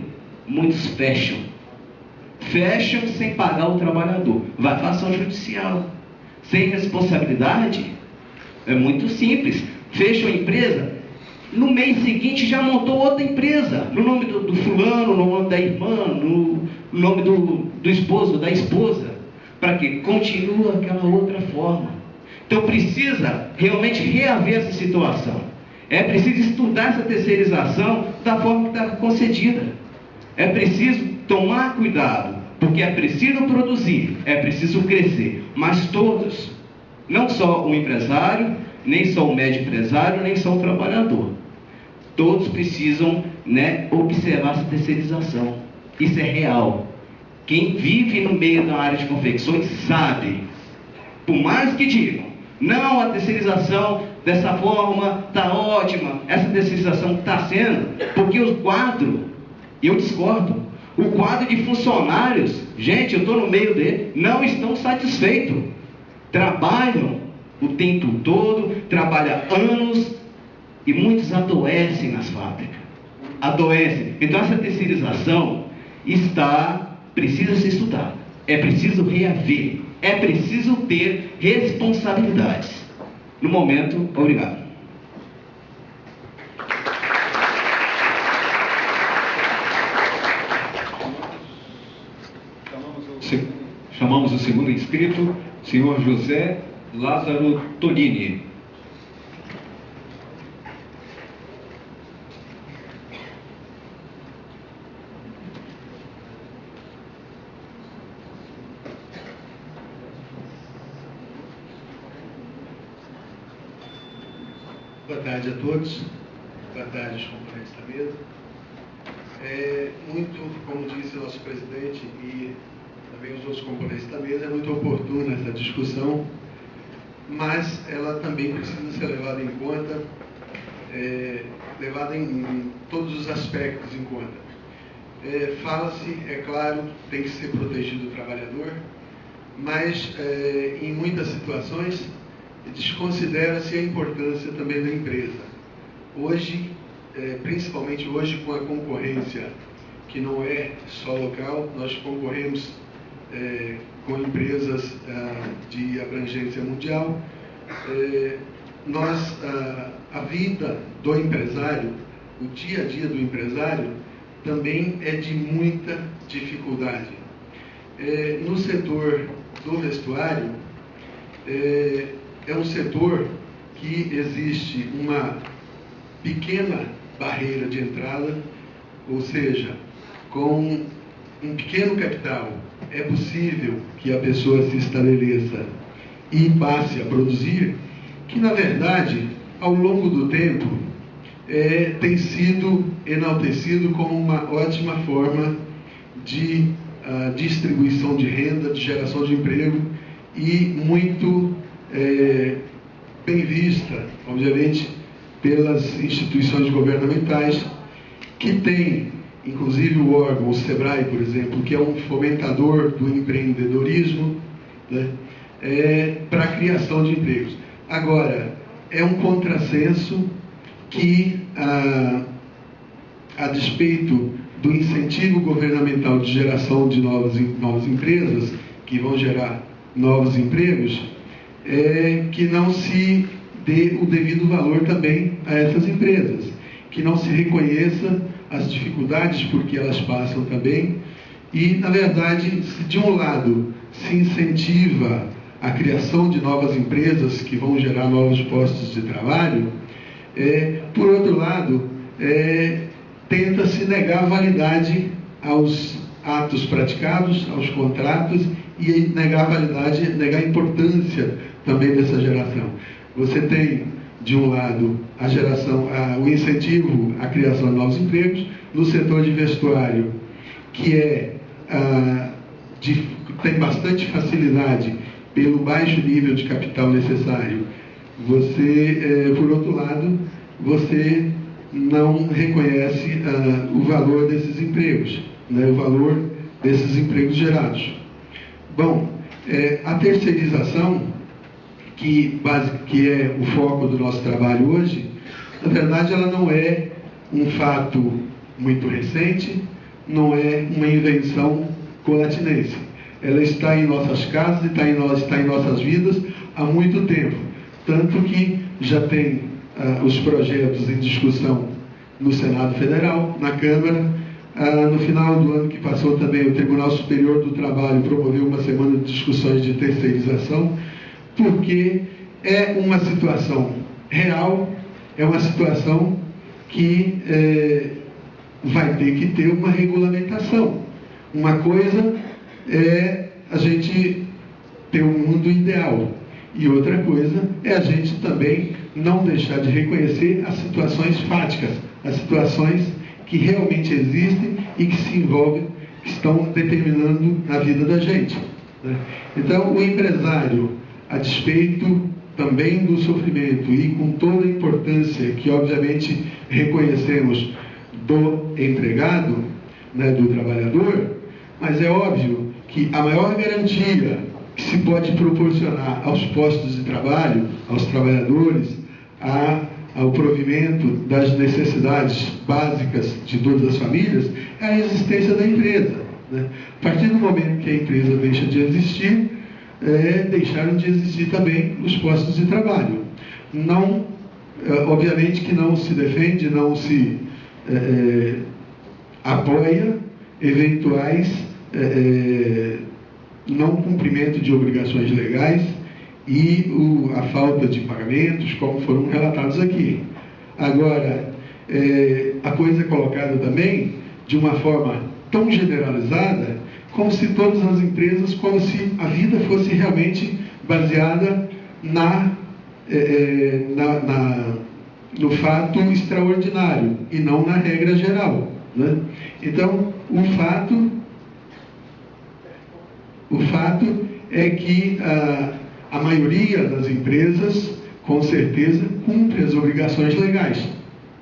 muitos fecham. Fecham sem pagar o trabalhador. Vai para ação judicial. Sem responsabilidade. É muito simples. Fecha a empresa, no mês seguinte já montou outra empresa, no nome do fulano, no nome da irmã, no nome do esposo, da esposa, para que continue aquela outra forma. Então precisa realmente reaver essa situação. É preciso estudar essa terceirização da forma que está concedida. É preciso tomar cuidado, porque é preciso produzir, é preciso crescer, mas todos, não só o empresário, nem só o médio empresário, nem só o trabalhador. Todos precisam, né, observar essa terceirização. Isso é real. Quem vive no meio da área de confecções sabe. Por mais que digam, não, a terceirização dessa forma está ótima, essa terceirização está sendo, porque o quadro, eu discordo, o quadro de funcionários, gente, eu estou no meio dele, não estão satisfeitos. Trabalham o tempo todo, trabalham anos e muitos adoecem nas fábricas. Adoecem. Então essa terceirização precisa ser estudada. É preciso reaver. É preciso ter responsabilidades. No momento, obrigado. Chamamos o segundo inscrito, senhor José Lázaro Tonini. Boa tarde a todos. Boa tarde aos componentes da mesa. Muito, como disse o nosso presidente e também os outros componentes da mesa, é muito oportuna essa discussão, mas ela também precisa ser levada em conta, levada em todos os aspectos em conta. Fala-se, é claro, tem que ser protegido o trabalhador, mas em muitas situações desconsidera-se a importância também da empresa. Hoje, principalmente hoje com a concorrência que não é só local, nós concorremos com empresas de abrangência mundial. A vida do empresário, o dia a dia do empresário, também é de muita dificuldade. No setor do vestuário, é um setor que existe uma pequena barreira de entrada, ou seja, com um pequeno capital é possível que a pessoa se estabeleça e passe a produzir, que na verdade, ao longo do tempo, tem sido enaltecido como uma ótima forma de distribuição de renda, de geração de emprego e muito bem vista, obviamente, pelas instituições governamentais, que tem, inclusive o órgão, o SEBRAE, por exemplo, que é um fomentador do empreendedorismo, né, para a criação de empregos. Agora, é um contrassenso que, a despeito do incentivo governamental de geração de novas empresas, que vão gerar novos empregos, que não se dê o devido valor também a essas empresas. que não se reconheça as dificuldades por que elas passam também. E, na verdade, se de um lado se incentiva a criação de novas empresas que vão gerar novos postos de trabalho, por outro lado, tenta-se negar validade aos atos praticados, aos contratos, e negar a validade, negar a importância também dessa geração. Você tem, de um lado, a geração, o incentivo à criação de novos empregos, no setor de vestuário, que tem bastante facilidade pelo baixo nível de capital necessário. Você, por outro lado, você não reconhece o valor desses empregos, né, o valor desses empregos gerados. Bom, a terceirização, que é o foco do nosso trabalho hoje, na verdade ela não é um fato muito recente, não é uma invenção colatinense. Ela está em nossas casas, está em nossas vidas há muito tempo. Tanto que já tem os projetos em discussão no Senado Federal, na Câmara. No final do ano que passou também, o Tribunal Superior do Trabalho promoveu uma semana de discussões de terceirização, porque é uma situação real, é uma situação que vai ter que ter uma regulamentação. Uma coisa é a gente ter um mundo ideal, e outra coisa é a gente também não deixar de reconhecer as situações fáticas, as situações que realmente existem e que se envolvem, que estão determinando a vida da gente, né? Então, o empresário, a despeito também do sofrimento e com toda a importância que, obviamente, reconhecemos do empregado, né, do trabalhador, mas é óbvio que a maior garantia que se pode proporcionar aos postos de trabalho, aos trabalhadores, ao provimento das necessidades básicas de todas as famílias, é a existência da empresa, né? A partir do momento que a empresa deixa de existir, deixaram de existir também os postos de trabalho. Não, obviamente que não se defende, não se apoia eventuais não cumprimento de obrigações legais e a falta de pagamentos, como foram relatados aqui. Agora, a coisa é colocada também de uma forma tão generalizada, como se todas as empresas, como se a vida fosse realmente baseada no fato extraordinário e não na regra geral, né? Então, o fato é que a maioria das empresas, com certeza, cumpre as obrigações legais,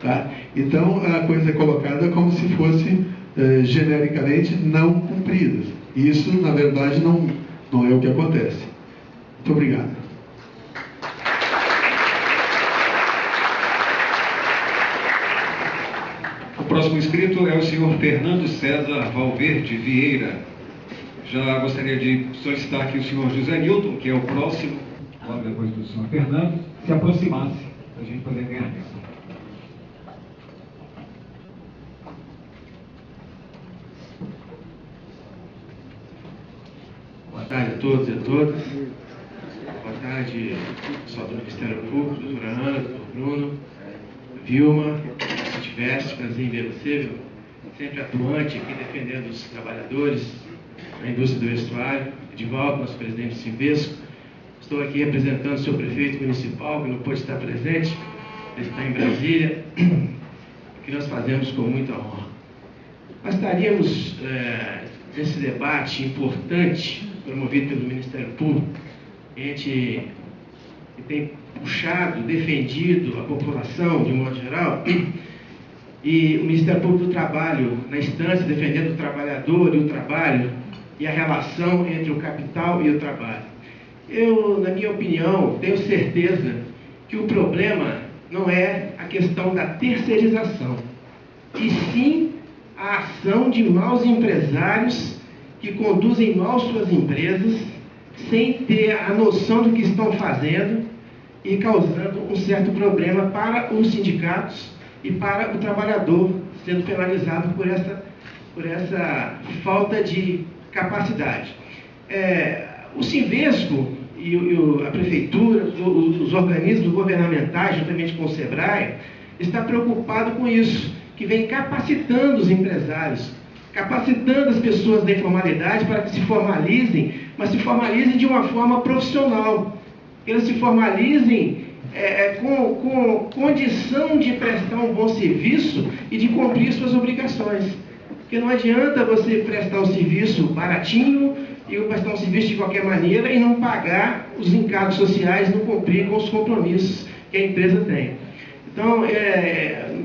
tá? Então, a coisa é colocada como se fosse genericamente não cumpridas. Isso, na verdade, não é o que acontece. Muito obrigado. O próximo inscrito é o senhor Fernando César Valverde Vieira. Já gostaria de solicitar que o senhor José Nilton, que é o próximo, logo depois do senhor Fernando, se aproximasse para a gente poder ganhar tempo. Boa tarde a todos e a todas. Boa tarde, pessoal do Ministério Público, doutora Ana, doutor Bruno, Vilma, se tivesse, prazer em ver você, viu? Sempre atuante aqui defendendo os trabalhadores na indústria do vestuário. Edivaldo, nosso presidente do Simvesco. Estou aqui representando o seu prefeito municipal, que não pôde estar presente, ele está em Brasília, que nós fazemos com muita honra. Nós estaríamos nesse debate importante, promovido pelo Ministério Público, a gente tem puxado, defendido a população, de um modo geral, e o Ministério Público do Trabalho, na instância, defendendo o trabalhador e o trabalho, e a relação entre o capital e o trabalho. Eu, na minha opinião, tenho certeza que o problema não é a questão da terceirização, e sim a ação de maus empresários que conduzem mal suas empresas sem ter a noção do que estão fazendo e causando um certo problema para os sindicatos e para o trabalhador sendo penalizado por essa falta de capacidade. O Sinvesco e a Prefeitura, os organismos governamentais, juntamente com o SEBRAE, está preocupado com isso, que vem capacitando os empresários, capacitando as pessoas da informalidade para que se formalizem, mas se formalizem de uma forma profissional. Eles se formalizem com condição de prestar um bom serviço e de cumprir suas obrigações. Porque não adianta você prestar um serviço baratinho e prestar um serviço de qualquer maneira e não pagar os encargos sociais, não cumprir com os compromissos que a empresa tem. Então,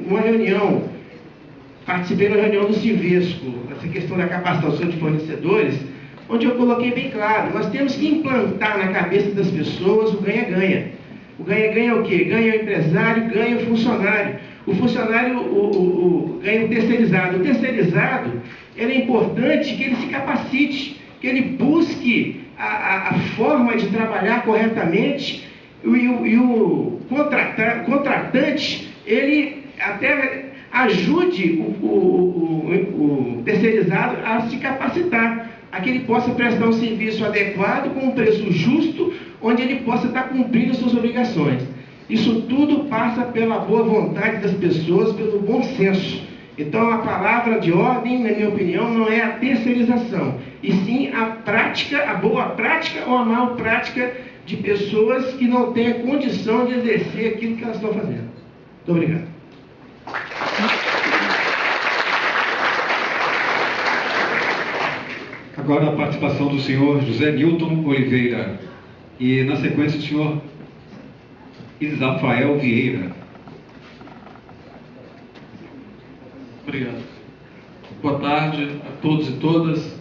uma reunião, participei da reunião do Sinvesco, essa questão da capacitação de fornecedores, onde eu coloquei bem claro, nós temos que implantar na cabeça das pessoas o ganha-ganha. O ganha-ganha é o quê? Ganha o empresário, ganha o funcionário. O funcionário ganha o terceirizado. O terceirizado, é importante que ele se capacite, que ele busque a forma de trabalhar corretamente, e o contratante, ele até ajude o terceirizado a se capacitar, a que ele possa prestar um serviço adequado, com um preço justo, onde ele possa estar cumprindo suas obrigações. Isso tudo passa pela boa vontade das pessoas, pelo bom senso. Então, a palavra de ordem, na minha opinião, não é a terceirização, e sim a prática, a boa prática ou a mal prática de pessoas que não têm a condição de exercer aquilo que elas estão fazendo. Muito obrigado. Agora a participação do senhor José Nilton Oliveira e, na sequência, o senhor Isafael Vieira. Obrigado. Boa tarde a todos e todas.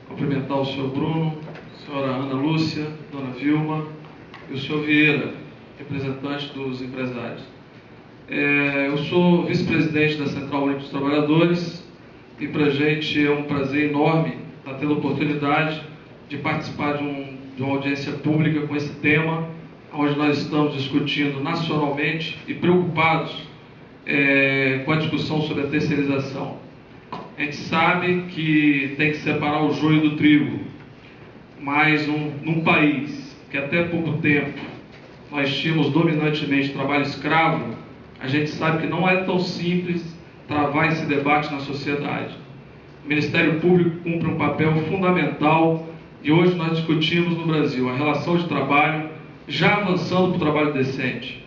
Cumprimentar o senhor Bruno, a senhora Ana Lúcia, dona Vilma e o senhor Vieira, representante dos empresários. Eu sou vice-presidente da Central Única dos Trabalhadores e para a gente é um prazer enorme estar tendo a oportunidade de participar de uma audiência pública com esse tema, onde nós estamos discutindo nacionalmente e preocupados com a discussão sobre a terceirização. A gente sabe que tem que separar o joio do trigo, mas num país que até pouco tempo nós tínhamos dominantemente trabalho escravo, a gente sabe que não é tão simples travar esse debate na sociedade. O Ministério Público cumpre um papel fundamental e hoje nós discutimos no Brasil a relação de trabalho, já avançando para o trabalho decente,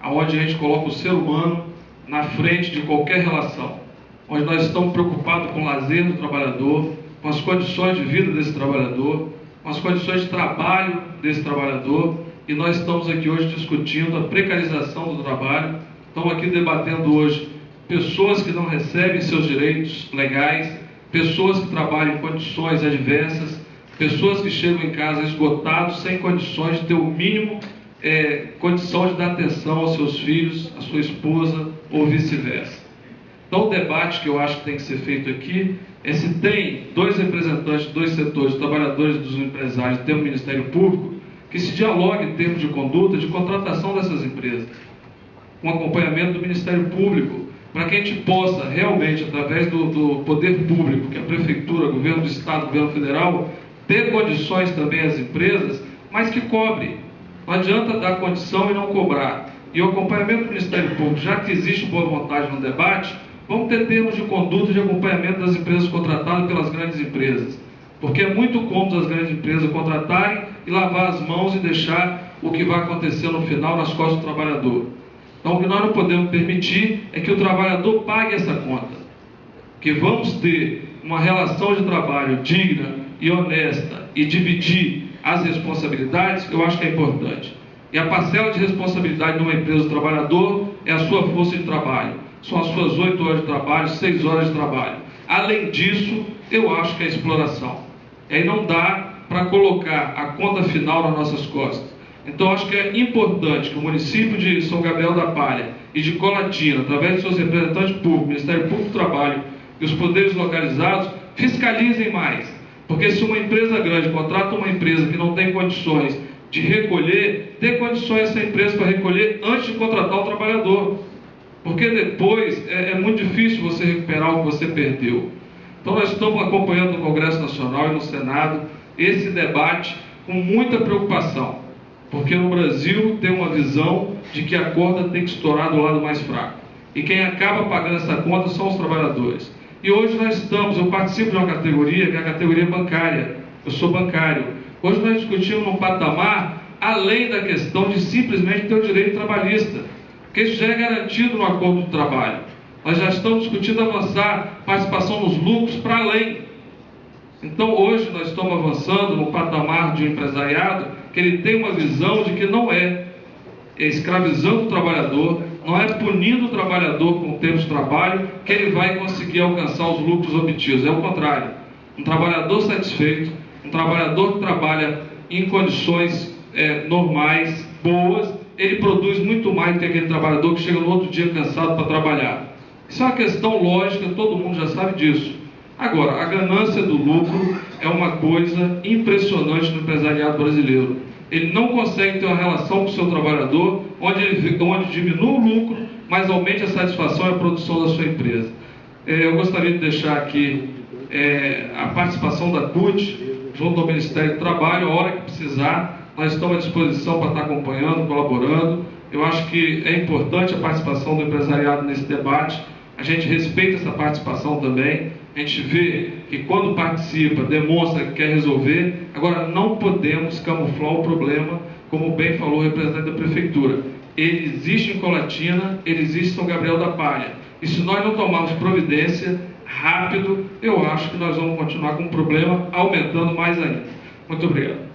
onde a gente coloca o ser humano na frente de qualquer relação, onde nós estamos preocupados com o lazer do trabalhador, com as condições de vida desse trabalhador, com as condições de trabalho desse trabalhador, e nós estamos aqui hoje discutindo a precarização do trabalho. Estamos aqui debatendo hoje pessoas que não recebem seus direitos legais, pessoas que trabalham em condições adversas, pessoas que chegam em casa esgotados, sem condições de ter o mínimo condição de dar atenção aos seus filhos, à sua esposa ou vice-versa. Então o debate que eu acho que tem que ser feito aqui é se tem dois representantes, dois setores, os trabalhadores e dos empresários, tem o Ministério Público, que se dialogue em termos de conduta, de contratação dessas empresas, com acompanhamento do Ministério Público, para que a gente possa realmente, através do poder público, que é a Prefeitura, Governo do Estado, Governo Federal, ter condições também às empresas, mas que cobre. Não adianta dar condição e não cobrar. E o acompanhamento do Ministério Público, já que existe boa vontade no debate, vamos ter termos de conduta e de acompanhamento das empresas contratadas pelas grandes empresas. Porque é muito cômodo as grandes empresas contratarem e lavar as mãos e deixar o que vai acontecer no final nas costas do trabalhador. Então, o que nós não podemos permitir é que o trabalhador pague essa conta. Que vamos ter uma relação de trabalho digna e honesta e dividir as responsabilidades, eu acho que é importante. E a parcela de responsabilidade de uma empresa do trabalhador é a sua força de trabalho. São as suas 8 horas de trabalho, 6 horas de trabalho. Além disso, eu acho que é exploração. E aí não dá para colocar a conta final nas nossas costas. Então, acho que é importante que o município de São Gabriel da Palha e de Colatina, através de seus representantes públicos, Ministério Público do Trabalho e os poderes localizados, fiscalizem mais. Porque se uma empresa grande contrata uma empresa que não tem condições de recolher, ter condições essa empresa para recolher antes de contratar o trabalhador. porque depois é muito difícil você recuperar o que você perdeu. Então nós estamos acompanhando no Congresso Nacional e no Senado esse debate com muita preocupação, porque no Brasil tem uma visão de que a corda tem que estourar do lado mais fraco, e quem acaba pagando essa conta são os trabalhadores. E hoje eu participo de uma categoria, que é a categoria bancária, eu sou bancário. Hoje nós discutimos num patamar além da questão de simplesmente ter o direito trabalhista, porque isso já é garantido no acordo do trabalho. Nós já estamos discutindo avançar participação nos lucros para além. Então hoje nós estamos avançando no patamar de um empresariado que ele tem uma visão de que não é escravizando o trabalhador, não é punindo o trabalhador com o tempo de trabalho que ele vai conseguir alcançar os lucros obtidos. É o contrário. Um trabalhador satisfeito, um trabalhador que trabalha em condições normais, boas, ele produz muito mais do que aquele trabalhador que chega no outro dia cansado para trabalhar. Isso é uma questão lógica, todo mundo já sabe disso. Agora, a ganância do lucro é uma coisa impressionante no empresariado brasileiro. Ele não consegue ter uma relação com o seu trabalhador onde diminua o lucro, mas aumente a satisfação e a produção da sua empresa. Eu gostaria de deixar aqui a participação da CUT, junto ao Ministério do Trabalho, a hora que precisar, nós estamos à disposição para estar acompanhando, colaborando. Eu acho que é importante a participação do empresariado nesse debate, a gente respeita essa participação também, a gente vê que quando participa, demonstra que quer resolver. Agora, não podemos camuflar o problema, como bem falou o representante da Prefeitura. Ele existe em Colatina, ele existe em São Gabriel da Palha. E se nós não tomarmos providência rápido, eu acho que nós vamos continuar com o problema aumentando mais ainda. Muito obrigado.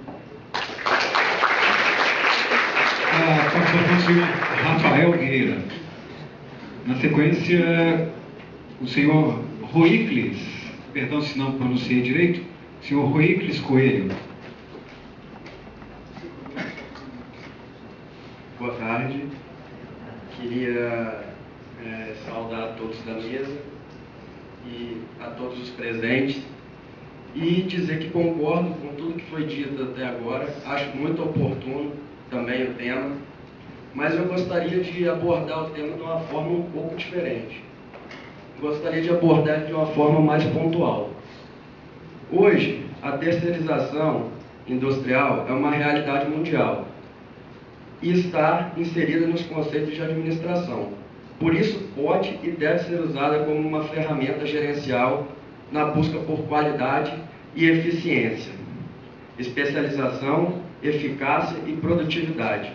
A participação do senhor Rafael Guerreira. Na sequência, o senhor Roicles, perdão se não pronunciei direito, o senhor Roicles Coelho. Boa tarde. Queria saudar a todos da mesa e a todos os presentes e dizer que concordo com tudo que foi dito até agora. Acho muito oportuno também o tema, mas eu gostaria de abordar o tema de uma forma um pouco diferente. Gostaria de abordar de uma forma mais pontual. Hoje, a terceirização industrial é uma realidade mundial e está inserida nos conceitos de administração. Por isso, pode e deve ser usada como uma ferramenta gerencial na busca por qualidade e eficiência, especialização, eficácia e produtividade.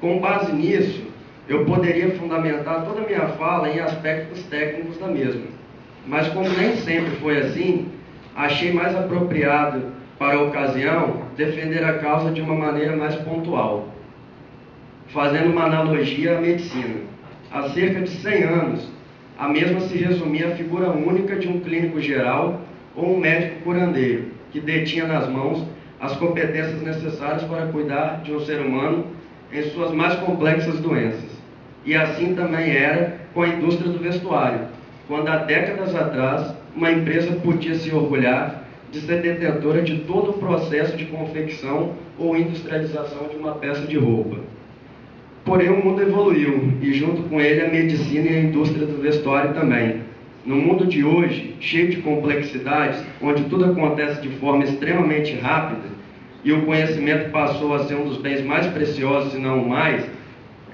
Com base nisso, eu poderia fundamentar toda a minha fala em aspectos técnicos da mesma. Mas como nem sempre foi assim, achei mais apropriado para a ocasião defender a causa de uma maneira mais pontual, fazendo uma analogia à medicina. Há cerca de 100 anos, a mesma se resumia à figura única de um clínico geral ou um médico curandeiro, que detinha nas mãos as competências necessárias para cuidar de um ser humano em suas mais complexas doenças. E assim também era com a indústria do vestuário, quando há décadas atrás uma empresa podia se orgulhar de ser detentora de todo o processo de confecção ou industrialização de uma peça de roupa. Porém, o mundo evoluiu e junto com ele a medicina e a indústria do vestuário também. No mundo de hoje, cheio de complexidades, onde tudo acontece de forma extremamente rápida e o conhecimento passou a ser um dos bens mais preciosos, se não o mais,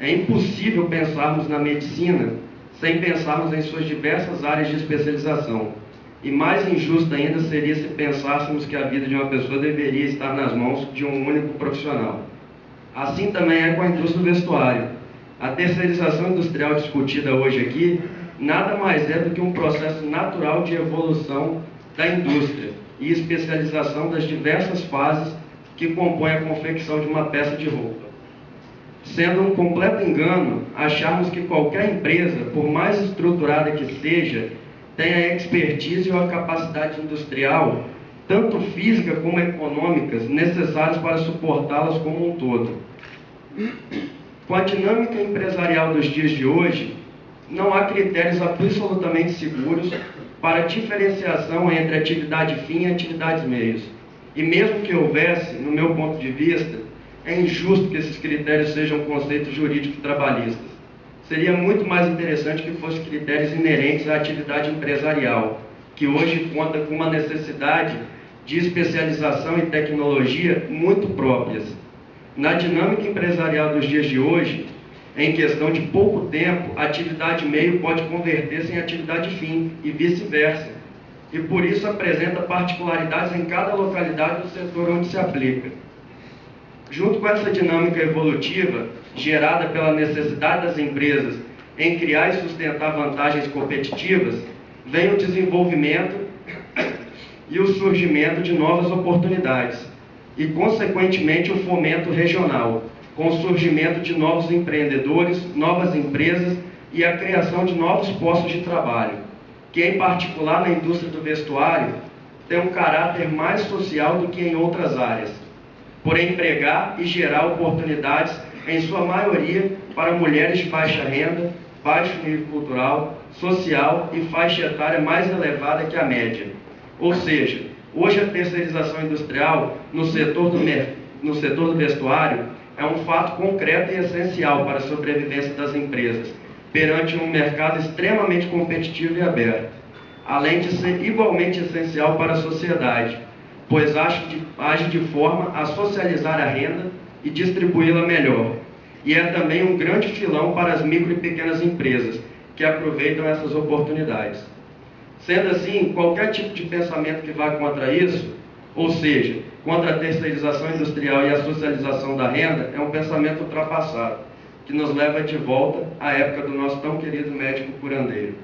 é impossível pensarmos na medicina sem pensarmos em suas diversas áreas de especialização. E mais injusto ainda seria se pensássemos que a vida de uma pessoa deveria estar nas mãos de um único profissional. Assim também é com a indústria do vestuário. A terceirização industrial discutida hoje aqui nada mais é do que um processo natural de evolução da indústria e especialização das diversas fases que compõem a confecção de uma peça de roupa. Sendo um completo engano acharmos que qualquer empresa, por mais estruturada que seja, tenha a expertise ou a capacidade industrial, tanto física como econômicas, necessárias para suportá-las como um todo. Com a dinâmica empresarial dos dias de hoje, não há critérios absolutamente seguros para a diferenciação entre atividade fim e atividades meios. E mesmo que houvesse, no meu ponto de vista, é injusto que esses critérios sejam conceitos jurídicos trabalhistas. seria muito mais interessante que fossem critérios inerentes à atividade empresarial, que hoje conta com uma necessidade de especialização e tecnologia muito próprias. Na dinâmica empresarial dos dias de hoje, em questão de pouco tempo, a atividade meio pode converter-se em atividade fim e vice-versa. E por isso apresenta particularidades em cada localidade do setor onde se aplica. Junto com essa dinâmica evolutiva, gerada pela necessidade das empresas em criar e sustentar vantagens competitivas, vem o desenvolvimento e o surgimento de novas oportunidades e, consequentemente, o fomento regional, com o surgimento de novos empreendedores, novas empresas e a criação de novos postos de trabalho, que, em particular na indústria do vestuário, tem um caráter mais social do que em outras áreas, por empregar e gerar oportunidades, em sua maioria, para mulheres de baixa renda, baixo nível cultural, social e faixa etária mais elevada que a média. Ou seja, hoje a terceirização industrial no setor do vestuário é um fato concreto e essencial para a sobrevivência das empresas, perante um mercado extremamente competitivo e aberto, além de ser igualmente essencial para a sociedade, pois age de forma a socializar a renda e distribuí-la melhor. E é também um grande filão para as micro e pequenas empresas, que aproveitam essas oportunidades. Sendo assim, qualquer tipo de pensamento que vá contra isso, ou seja, contra a terceirização industrial e a socialização da renda, é um pensamento ultrapassado, que nos leva de volta à época do nosso tão querido médico curandeiro.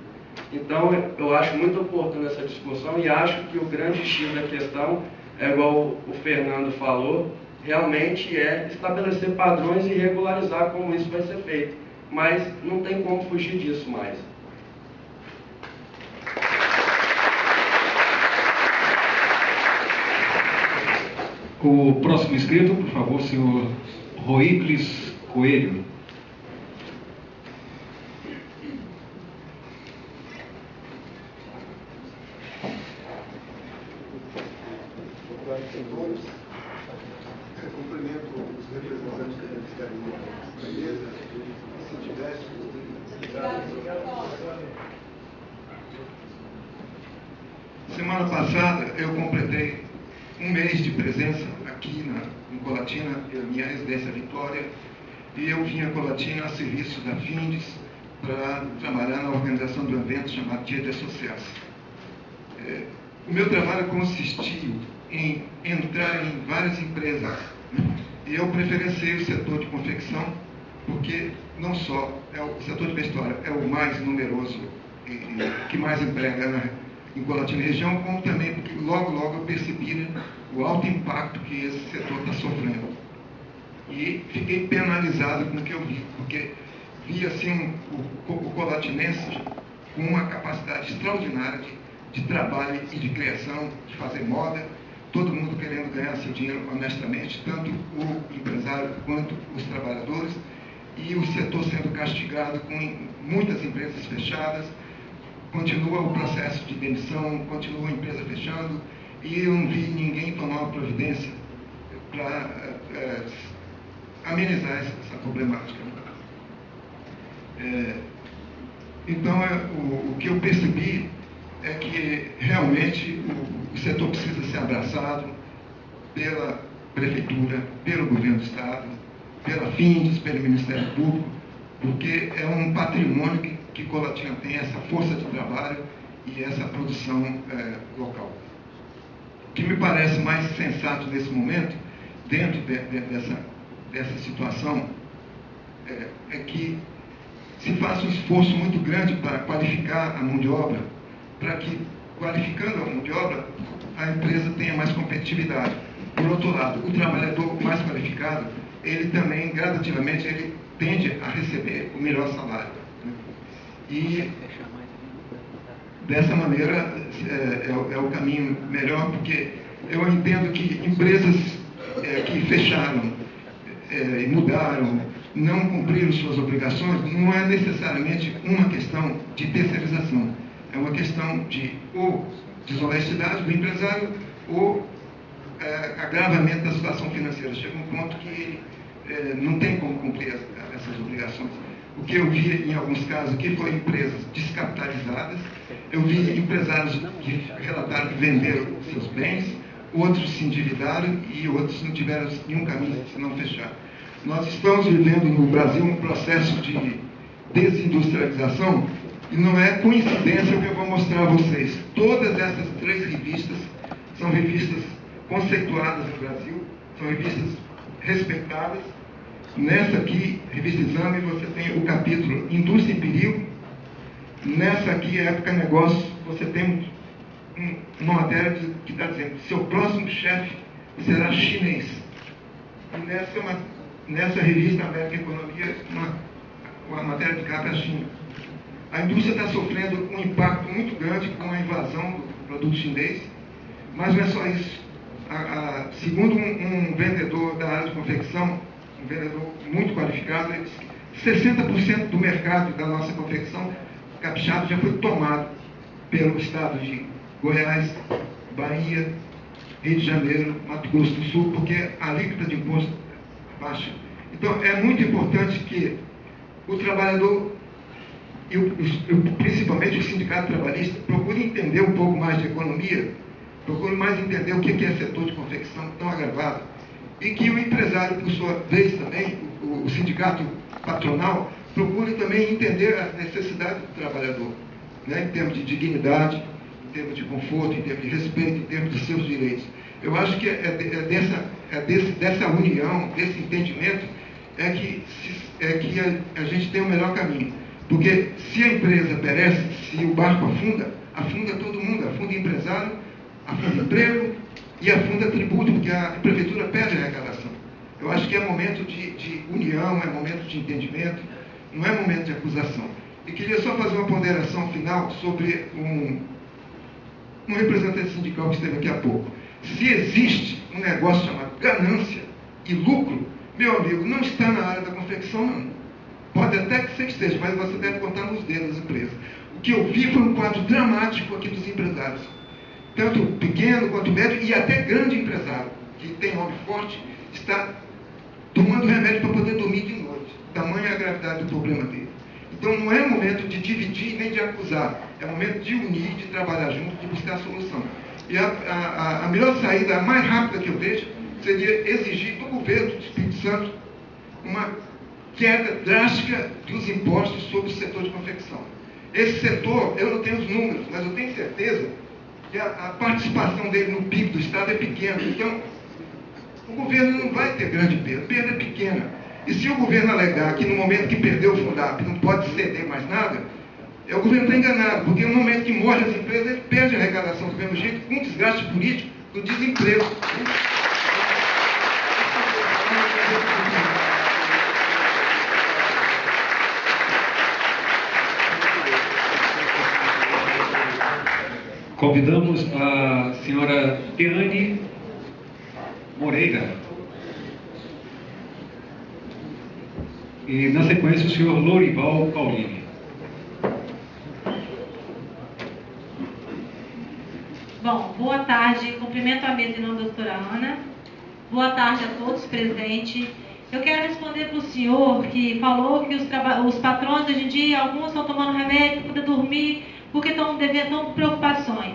Então, eu acho muito oportuna essa discussão e acho que o grande X da questão, é igual o Fernando falou, realmente é estabelecer padrões e regularizar como isso vai ser feito. Mas não tem como fugir disso mais. O próximo inscrito, por favor, senhor Roicles Coelho. Cumprimento os representantes do Ministério da mesa, se tivesse. Semana passada eu completei um mês de presença aqui em Colatina, minha residência Vitória, e eu vim a Colatina a serviço da Findes para trabalhar na organização do evento chamado Dia de Sucesso. O meu trabalho consistiu em entrar em várias empresas, e eu preferenciei o setor de confecção, porque não só o setor de vestuário é o mais numeroso e que mais emprega em Colatina região, como também porque logo eu percebi o alto impacto que esse setor está sofrendo. E fiquei penalizado com o que eu vi, porque vi assim o colatinense com uma capacidade extraordinária de trabalho e de criação, de fazer moda, todo mundo querendo ganhar seu dinheiro honestamente, tanto o empresário quanto os trabalhadores, e o setor sendo castigado com muitas empresas fechadas. Continua o processo de demissão, continua a empresa fechando, e eu não vi ninguém tomar uma providência para amenizar essa problemática. Então, o que eu percebi é que realmente o setor precisa ser abraçado pela Prefeitura, pelo Governo do Estado, pela Findes, pelo Ministério Público, porque é um patrimônio que Colatina tem, essa força de trabalho e essa produção local. O que me parece mais sensato nesse momento, dentro dessa situação, é que se faça um esforço muito grande para qualificar a mão de obra, para que, qualificando a mão de obra, a empresa tenha mais competitividade. Por outro lado, o trabalhador mais qualificado, ele também, gradativamente, ele tende a receber o melhor salário. E dessa maneira é o caminho melhor, porque eu entendo que empresas que fecharam e mudaram, não cumpriram suas obrigações, não é necessariamente uma questão de terceirização, é uma questão de ou desonestidade do empresário ou agravamento da situação financeira. Chega um ponto que não tem como cumprir essas obrigações. O que eu vi, em alguns casos, que foram empresas descapitalizadas. Eu vi empresários que relataram que venderam seus bens, outros se endividaram e outros não tiveram nenhum caminho senão fechar. Nós estamos vivendo no Brasil um processo de desindustrialização e não é coincidência o que eu vou mostrar a vocês. Todas essas 3 revistas são revistas conceituadas no Brasil, são revistas respeitadas. Nessa aqui, Revista Exame, você tem o capítulo Indústria em Perigo. Nessa aqui, Época Negócios, você tem uma matéria que está dizendo que seu próximo chefe será chinês. E nessa revista América Economia, uma matéria de capa é a China. A indústria está sofrendo um impacto muito grande com a invasão do produto chinês, mas não é só isso. Segundo um vendedor da área de confecção, um vendedor muito qualificado, ele disse que 60% do mercado da nossa confecção capixaba já foi tomado pelo estado de Goiás, Bahia, Rio de Janeiro, Mato Grosso do Sul, porque a alíquota de imposto é baixa. Então, é muito importante que o trabalhador, e principalmente o sindicato trabalhista, procure entender um pouco mais de economia, procure mais entender o que é setor de confecção tão agravado, e que o empresário, por sua vez também, o sindicato patronal, procure também entender a necessidade do trabalhador, né, em termos de dignidade, em termos de conforto, em termos de respeito, em termos de seus direitos. Eu acho que dessa união, desse entendimento, é que a gente tem o melhor caminho. Porque se a empresa perece, se o barco afunda, afunda todo mundo, afunda empresário, afunda emprego e afunda tributo, porque a prefeitura perde a arrecadação. Eu acho que é momento de união, é momento de entendimento, não é momento de acusação. E queria só fazer uma ponderação final sobre um representante sindical que esteve aqui há pouco. Se existe um negócio chamado ganância e lucro, meu amigo, não está na área da confecção, não. Pode até que você esteja, mas você deve contar nos dedos das empresas. O que eu vi foi um quadro dramático aqui dos empresários. Tanto pequeno quanto médio e até grande empresário, que tem nome forte, está tomando remédio para poder dormir de noite. Tamanha a gravidade do problema dele. Então não é momento de dividir nem de acusar. É momento de unir, de trabalhar junto, de buscar a solução. E a melhor saída, a mais rápida que eu vejo, seria exigir do governo do Espírito Santo uma queda drástica dos impostos sobre o setor de confecção. Esse setor, eu não tenho os números, mas eu tenho certeza que a participação dele no PIB do Estado é pequena. Então, o governo não vai ter grande perda, perda é pequena. E se o governo alegar que no momento que perdeu o Fundap não pode ceder mais nada, o governo está enganado, porque no momento que morre as empresas, ele perde a arrecadação do mesmo jeito, com desgaste político, do desemprego. Convidamos a senhora Teane Moreira. E, na sequência, o senhor Lorival Paulini. Bom, boa tarde. Cumprimento a mesa em nome da doutora Ana. Boa tarde a todos presentes. Eu quero responder para o senhor que falou que os patrões, hoje em dia, alguns estão tomando remédio para poder dormir, porque estão com preocupações.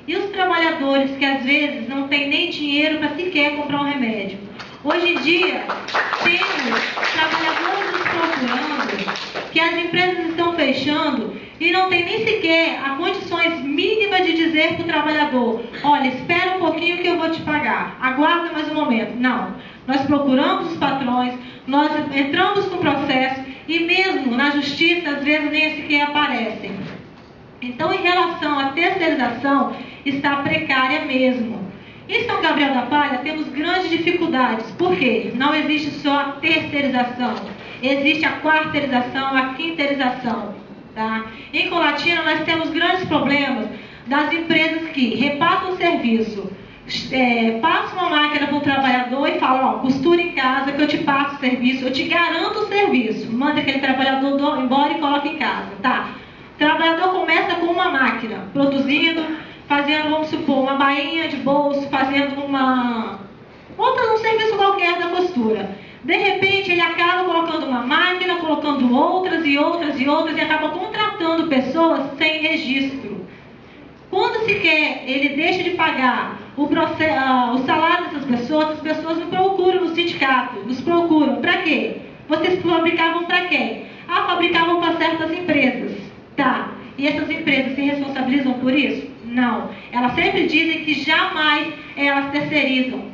E os trabalhadores que às vezes não têm nem dinheiro para sequer comprar um remédio. Hoje em dia, temos trabalhadores nos procurando, que as empresas estão fechando e não tem nem sequer as condições mínimas de dizer para o trabalhador: olha, espera um pouquinho que eu vou te pagar, aguarda mais um momento. Não, nós procuramos os patrões, nós entramos com o processo e mesmo na justiça às vezes nem sequer aparecem. Então, em relação à terceirização, está precária mesmo. Em São Gabriel da Palha temos grandes dificuldades. Por quê? Não existe só a terceirização, existe a quarteirização, a quinteirização. Tá? Em Colatina nós temos grandes problemas das empresas que repassam o serviço, passam uma máquina para o trabalhador e falam: ó, costura em casa que eu te passo o serviço, eu te garanto o serviço. Manda aquele trabalhador embora e coloca em casa. Tá? O trabalhador começa com uma máquina, produzindo, fazendo, vamos supor, uma bainha de bolso, fazendo um serviço qualquer da costura. De repente, infelizmente, ele acaba colocando uma máquina, colocando outras e outras e outras, e acaba contratando pessoas sem registro. Quando se quer, ele deixa de pagar o salário dessas pessoas, as pessoas nos procuram no sindicato. Nos procuram. Para quê? Vocês fabricavam para quê? Fabricavam para certas empresas. Tá. E essas empresas se responsabilizam por isso? Não. Elas sempre dizem que jamais elas terceirizam.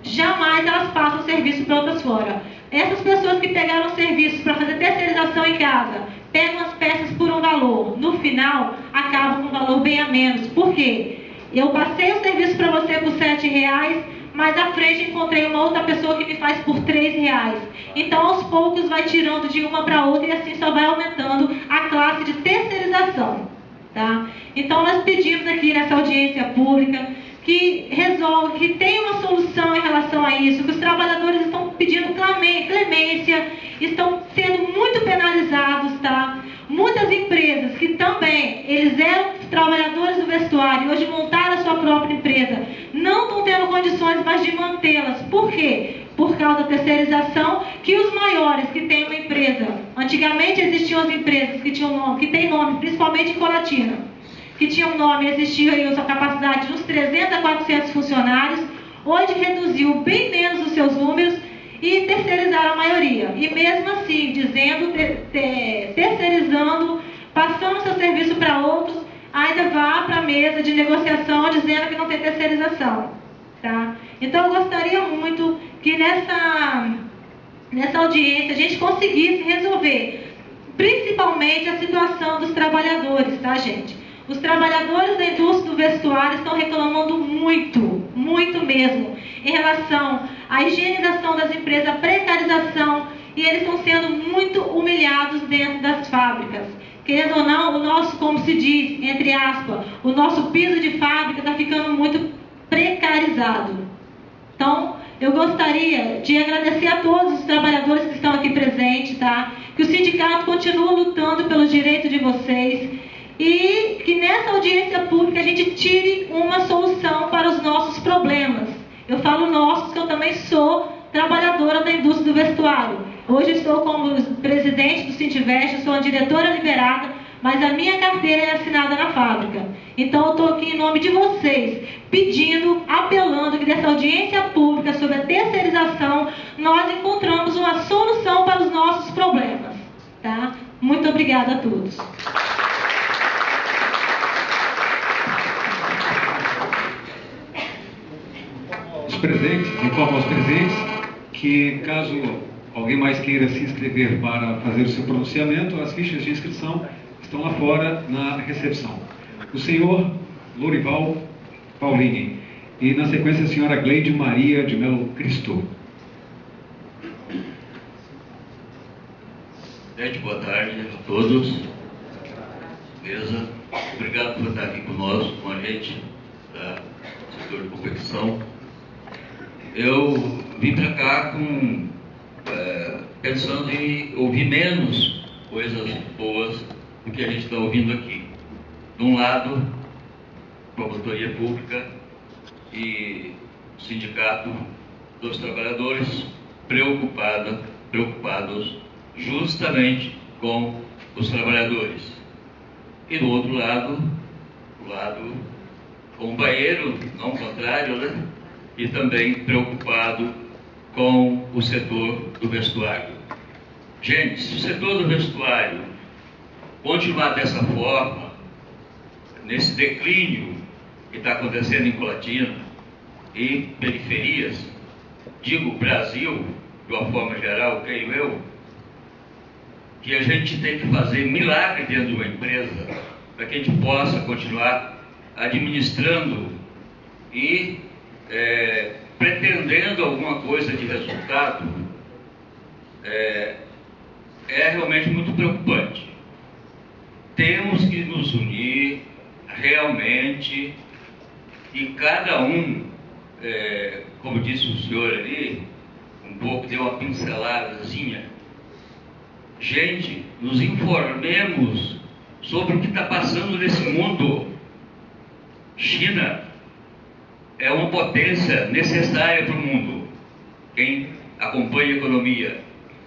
Jamais elas passam serviço para outras fora. Essas pessoas que pegaram serviços para fazer terceirização em casa, pegam as peças por um valor. No final, acabam com um valor bem a menos. Por quê? Eu passei o serviço para você por R$7, mas à frente encontrei uma outra pessoa que me faz por R$3. Então, aos poucos, vai tirando de uma para outra e assim só vai aumentando a classe de terceirização. Tá? Então, nós pedimos aqui nessa audiência pública que resolva, que tenha uma solução em relação a isso, que os trabalhadores estão pedindo clemência, estão sendo muito penalizados, tá? Muitas empresas que também, eles eram trabalhadores do vestuário, hoje montaram a sua própria empresa, não estão tendo condições mais de mantê-las. Por quê? Por causa da terceirização, que os maiores que têm uma empresa, antigamente existiam as empresas que tinham nome, que tem nome, principalmente em Colatina, que tinham nome, existia aí a sua capacidade de uns 300 a 400 funcionários, hoje reduziu bem menos os seus números e terceirizaram a maioria. E mesmo assim, dizendo, terceirizando, passando seu serviço para outros, ainda vá para a mesa de negociação dizendo que não tem terceirização. Tá? Então, eu gostaria muito que nessa audiência a gente conseguisse resolver, principalmente a situação dos trabalhadores, tá, gente? Os trabalhadores da indústria do vestuário estão reclamando muito, muito mesmo, em relação à higienização das empresas, à precarização, e eles estão sendo muito humilhados dentro das fábricas. Querendo ou não, o nosso, como se diz, entre aspas, o nosso piso de fábrica está ficando muito precarizado. Então, eu gostaria de agradecer a todos os trabalhadores que estão aqui presentes, tá? Que o sindicato continua lutando pelos direitos de vocês, e que nessa audiência pública a gente tire uma solução para os nossos problemas. Eu falo nossos, que eu também sou trabalhadora da indústria do vestuário. Hoje estou como presidente do Sintivest, sou a diretora liberada, mas a minha carteira é assinada na fábrica. Então eu estou aqui em nome de vocês, pedindo, apelando que nessa audiência pública sobre a terceirização, nós encontramos uma solução para os nossos problemas. Tá? Muito obrigada a todos. Presentes, informo aos presentes que, caso alguém mais queira se inscrever para fazer o seu pronunciamento, as fichas de inscrição estão lá fora na recepção. O senhor Lorival Paulini e, na sequência, a senhora Gleide Maria de Melo Cristo. Boa tarde a todos. Mesa, obrigado por estar aqui conosco, com a gente, da setor de competição. Eu vim para cá pensando em ouvir menos coisas boas do que a gente está ouvindo aqui. De um lado, promotoria pública e sindicato dos trabalhadores preocupados justamente com os trabalhadores. E do outro lado, o lado companheiro, não o contrário, né? E também preocupado com o setor do vestuário. Gente, se o setor do vestuário continuar dessa forma, nesse declínio que está acontecendo em Colatina e periferias, digo Brasil, de uma forma geral, creio eu, que a gente tem que fazer milagre dentro de uma empresa para que a gente possa continuar administrando e pretendendo alguma coisa de resultado, é realmente muito preocupante. Temos que nos unir realmente e cada um, como disse o senhor ali, um pouco deu uma pinceladazinha. Gente, nos informemos sobre o que está passando nesse mundo. China é uma potência necessária para o mundo. Quem acompanha a economia,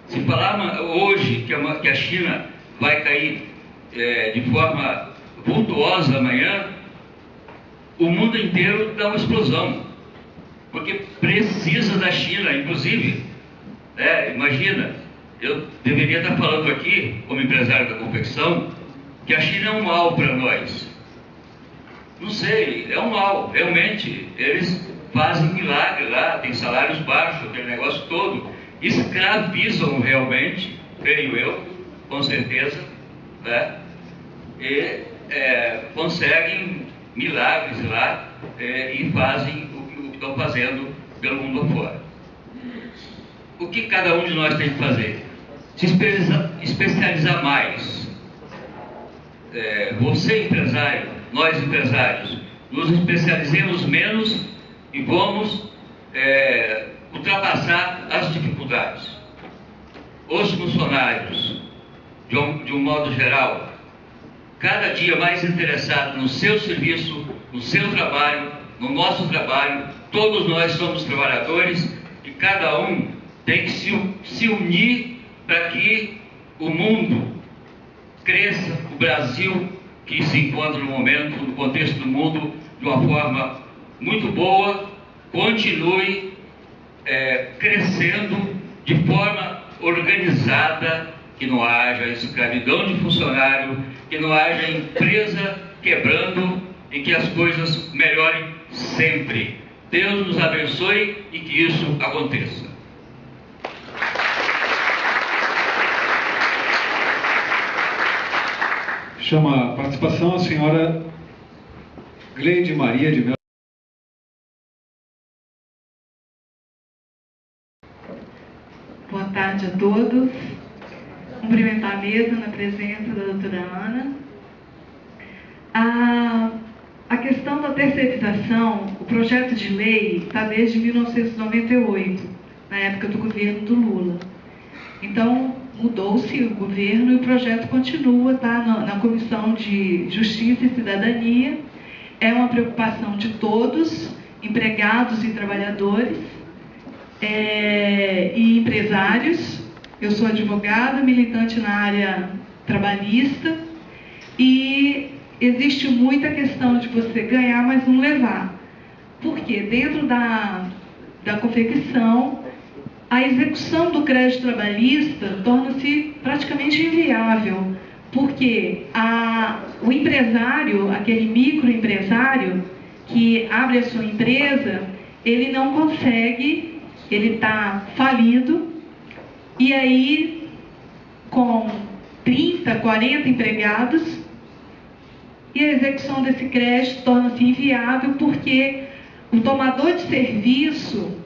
Se falar hoje que a China vai cair de forma vultuosa amanhã, o mundo inteiro dá uma explosão, porque precisa da China, inclusive. Imagina, eu deveria estar falando aqui, como empresário da confecção, que a China é um mal para nós. Não sei, é um mal, realmente. Eles fazem milagre lá, tem salários baixos, aquele negócio todo. Escravizam realmente, creio eu, com certeza, né? E conseguem milagres lá e fazem o que estão fazendo pelo mundo afora. O que cada um de nós tem que fazer? Se especializar mais. Você empresário, nós empresários, nos especializemos menos e vamos ultrapassar as dificuldades. Os funcionários, de um modo geral, cada dia mais interessados no seu serviço, no seu trabalho, no nosso trabalho. Todos nós somos trabalhadores e cada um tem que se unir para que o mundo cresça, o Brasil, que se encontra no momento, no contexto do mundo, de uma forma muito boa, continue crescendo de forma organizada, que não haja escravidão de funcionário, que não haja empresa quebrando e que as coisas melhorem sempre. Deus nos abençoe e que isso aconteça. Chama a participação a senhora Gleide Maria de Melo. Boa tarde a todos. Cumprimentar a mesa na presença da doutora Ana. A questão da terceirização, o projeto de lei está desde 1998, na época do governo do Lula. Então, mudou-se o governo e o projeto continua, tá, na Comissão de Justiça e Cidadania. É uma preocupação de todos, empregados e trabalhadores e empresários. Eu sou advogada, militante na área trabalhista e existe muita questão de você ganhar, mas não levar. Porque dentro da confecção, a execução do crédito trabalhista torna-se praticamente inviável, porque o empresário, aquele microempresário que abre a sua empresa, ele não consegue, ele está falido, e aí com 30, 40 empregados, e a execução desse crédito torna-se inviável porque o tomador de serviço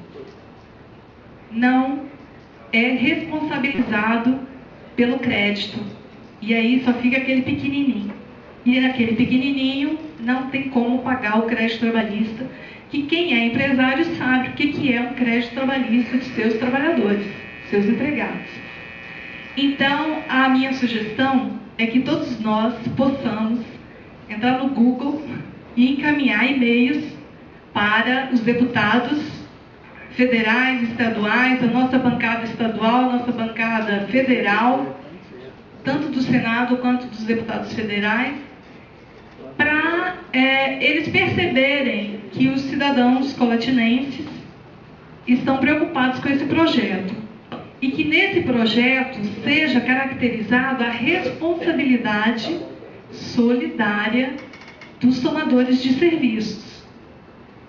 não é responsabilizado pelo crédito. E aí só fica aquele pequenininho. E aquele pequenininho não tem como pagar o crédito trabalhista, que quem é empresário sabe o que é um crédito trabalhista de seus trabalhadores, seus empregados. Então, a minha sugestão é que todos nós possamos entrar no Google e encaminhar e-mails para os deputados federais, estaduais, a nossa bancada estadual, a nossa bancada federal, tanto do Senado quanto dos deputados federais, para eles perceberem que os cidadãos colatinenses estão preocupados com esse projeto e que nesse projeto seja caracterizada a responsabilidade solidária dos tomadores de serviços.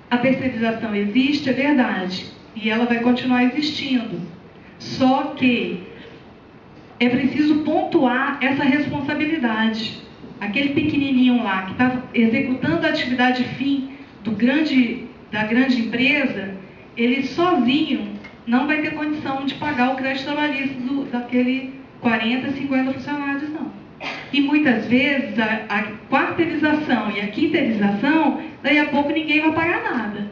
A terceirização existe, é verdade, e ela vai continuar existindo. Só que é preciso pontuar essa responsabilidade. Aquele pequenininho lá que está executando a atividade fim da grande empresa, ele sozinho não vai ter condição de pagar o crédito trabalhista daquele 40, 50 funcionários, não. E muitas vezes a quarteirização e a quinteirização, daí a pouco ninguém vai pagar nada.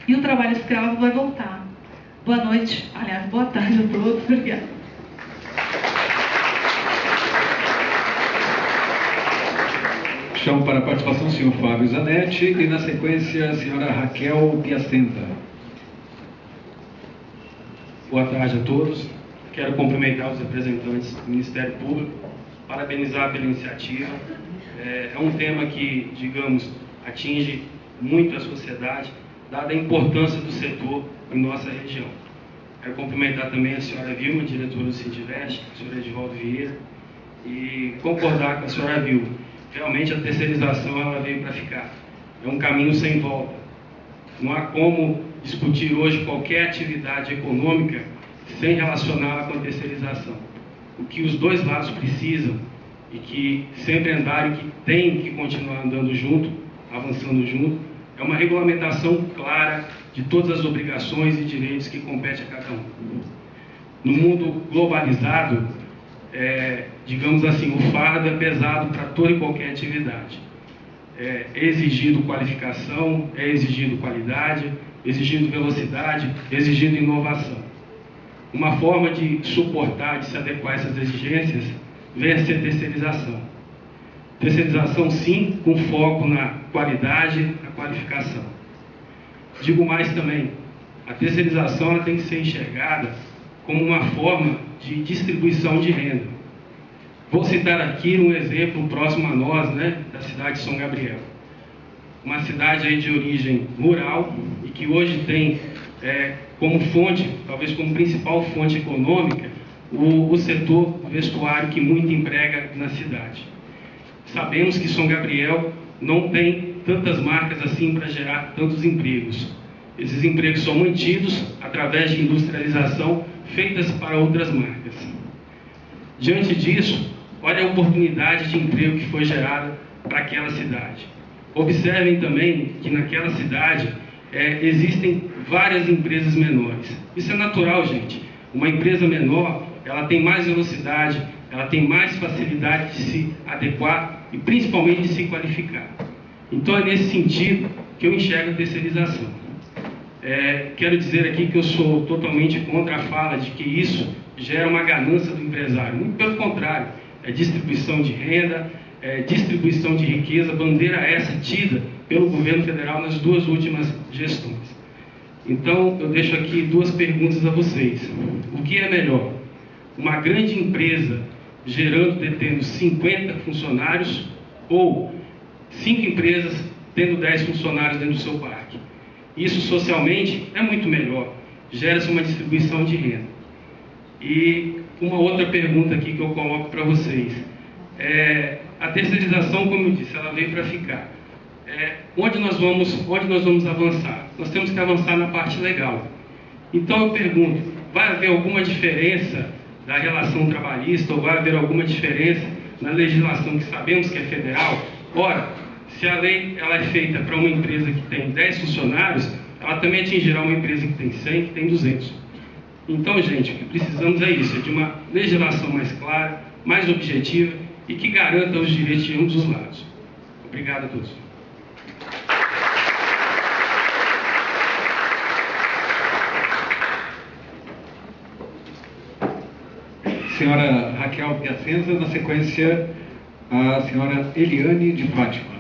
E o trabalho escravo vai voltar. Boa noite, aliás, boa tarde a todos. Obrigada. Chamo para a participação o senhor Fábio Zanetti e, na sequência, a senhora Raquel Piacenta. Boa tarde a todos. Quero cumprimentar os representantes do Ministério Público, parabenizar pela iniciativa. É um tema que, digamos, atinge muito a sociedade, dada a importância do setor em nossa região. Quero cumprimentar também a senhora Vilma, diretora do Sintivest, a senhora Edivaldo Vieira, e concordar com a senhora Vilma. Realmente a terceirização ela veio para ficar. É um caminho sem volta. Não há como discutir hoje qualquer atividade econômica sem relacioná-la com a terceirização. O que os dois lados precisam e que sempre andaram e que tem que continuar andando junto, avançando junto, é uma regulamentação clara de todas as obrigações e direitos que competem a cada um. No mundo globalizado, digamos assim, o fardo é pesado para toda e qualquer atividade. É exigido qualificação, é exigido qualidade, exigindo velocidade, exigindo inovação. Uma forma de suportar, de se adequar a essas exigências, vem a ser terceirização. Terceirização, sim, com foco na qualidade, na qualificação. Digo mais também, a terceirização ela tem que ser enxergada como uma forma de distribuição de renda. Vou citar aqui um exemplo próximo a nós, da cidade de São Gabriel. Uma cidade aí de origem rural e que hoje tem como fonte, talvez como principal fonte econômica, o setor vestuário que muito emprega na cidade. Sabemos que São Gabriel não tem tantas marcas assim para gerar tantos empregos. Esses empregos são mantidos através de industrialização feitas para outras marcas. Diante disso, olha a oportunidade de emprego que foi gerada para aquela cidade. Observem também que naquela cidade existem várias empresas menores. Isso é natural, gente. Uma empresa menor, ela tem mais velocidade, ela tem mais facilidade de se adequar e principalmente de se qualificar. Então é nesse sentido que eu enxergo a terceirização. Quero dizer aqui que eu sou totalmente contra a fala de que isso gera uma ganância do empresário. Muito pelo contrário, é distribuição de renda, distribuição de riqueza, bandeira essa tida pelo governo federal nas duas últimas gestões. Então, eu deixo aqui duas perguntas a vocês. O que é melhor? Uma grande empresa detendo 50 funcionários ou 5 empresas tendo 10 funcionários dentro do seu parque? Isso socialmente é muito melhor, gera-se uma distribuição de renda. E uma outra pergunta aqui que eu coloco para vocês. A terceirização, como eu disse, ela veio para ficar. Onde nós vamos avançar? Nós temos que avançar na parte legal. Então eu pergunto, vai haver alguma diferença da relação trabalhista ou vai haver alguma diferença na legislação que sabemos que é federal? Ora, se a lei ela é feita para uma empresa que tem 10 funcionários, ela também atingirá uma empresa que tem 100, que tem 200. Então, gente, o que precisamos é isso, de uma legislação mais clara, mais objetiva e que garanta os direitos de ambos os lados. Obrigado a todos. Senhora Raquel Piacenza, na sequência, a senhora Eliane de Fátima.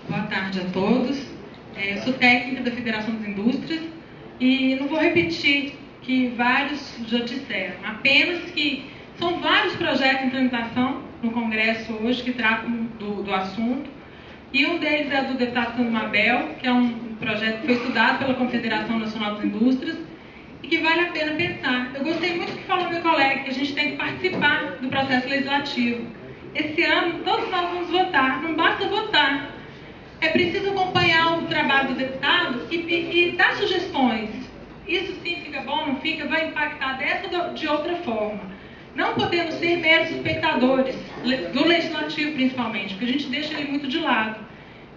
Boa tarde a todos. Eu sou técnica da Federação das Indústrias e não vou repetir que vários já disseram, apenas que são vários projetos em tramitação no Congresso hoje que tratam do assunto, e um deles é do deputado Sandro Mabel, que é um projeto que foi estudado pela Confederação Nacional das Indústrias e que vale a pena pensar. Eu gostei muito do que falou meu colega, que a gente tem que participar do processo legislativo. Esse ano, todos nós vamos votar, não basta votar. É preciso acompanhar o trabalho do deputado e dar sugestões. Isso sim fica bom, não fica, vai impactar dessa ou de outra forma. Não podemos ser meros espectadores, do legislativo principalmente, porque a gente deixa ele muito de lado.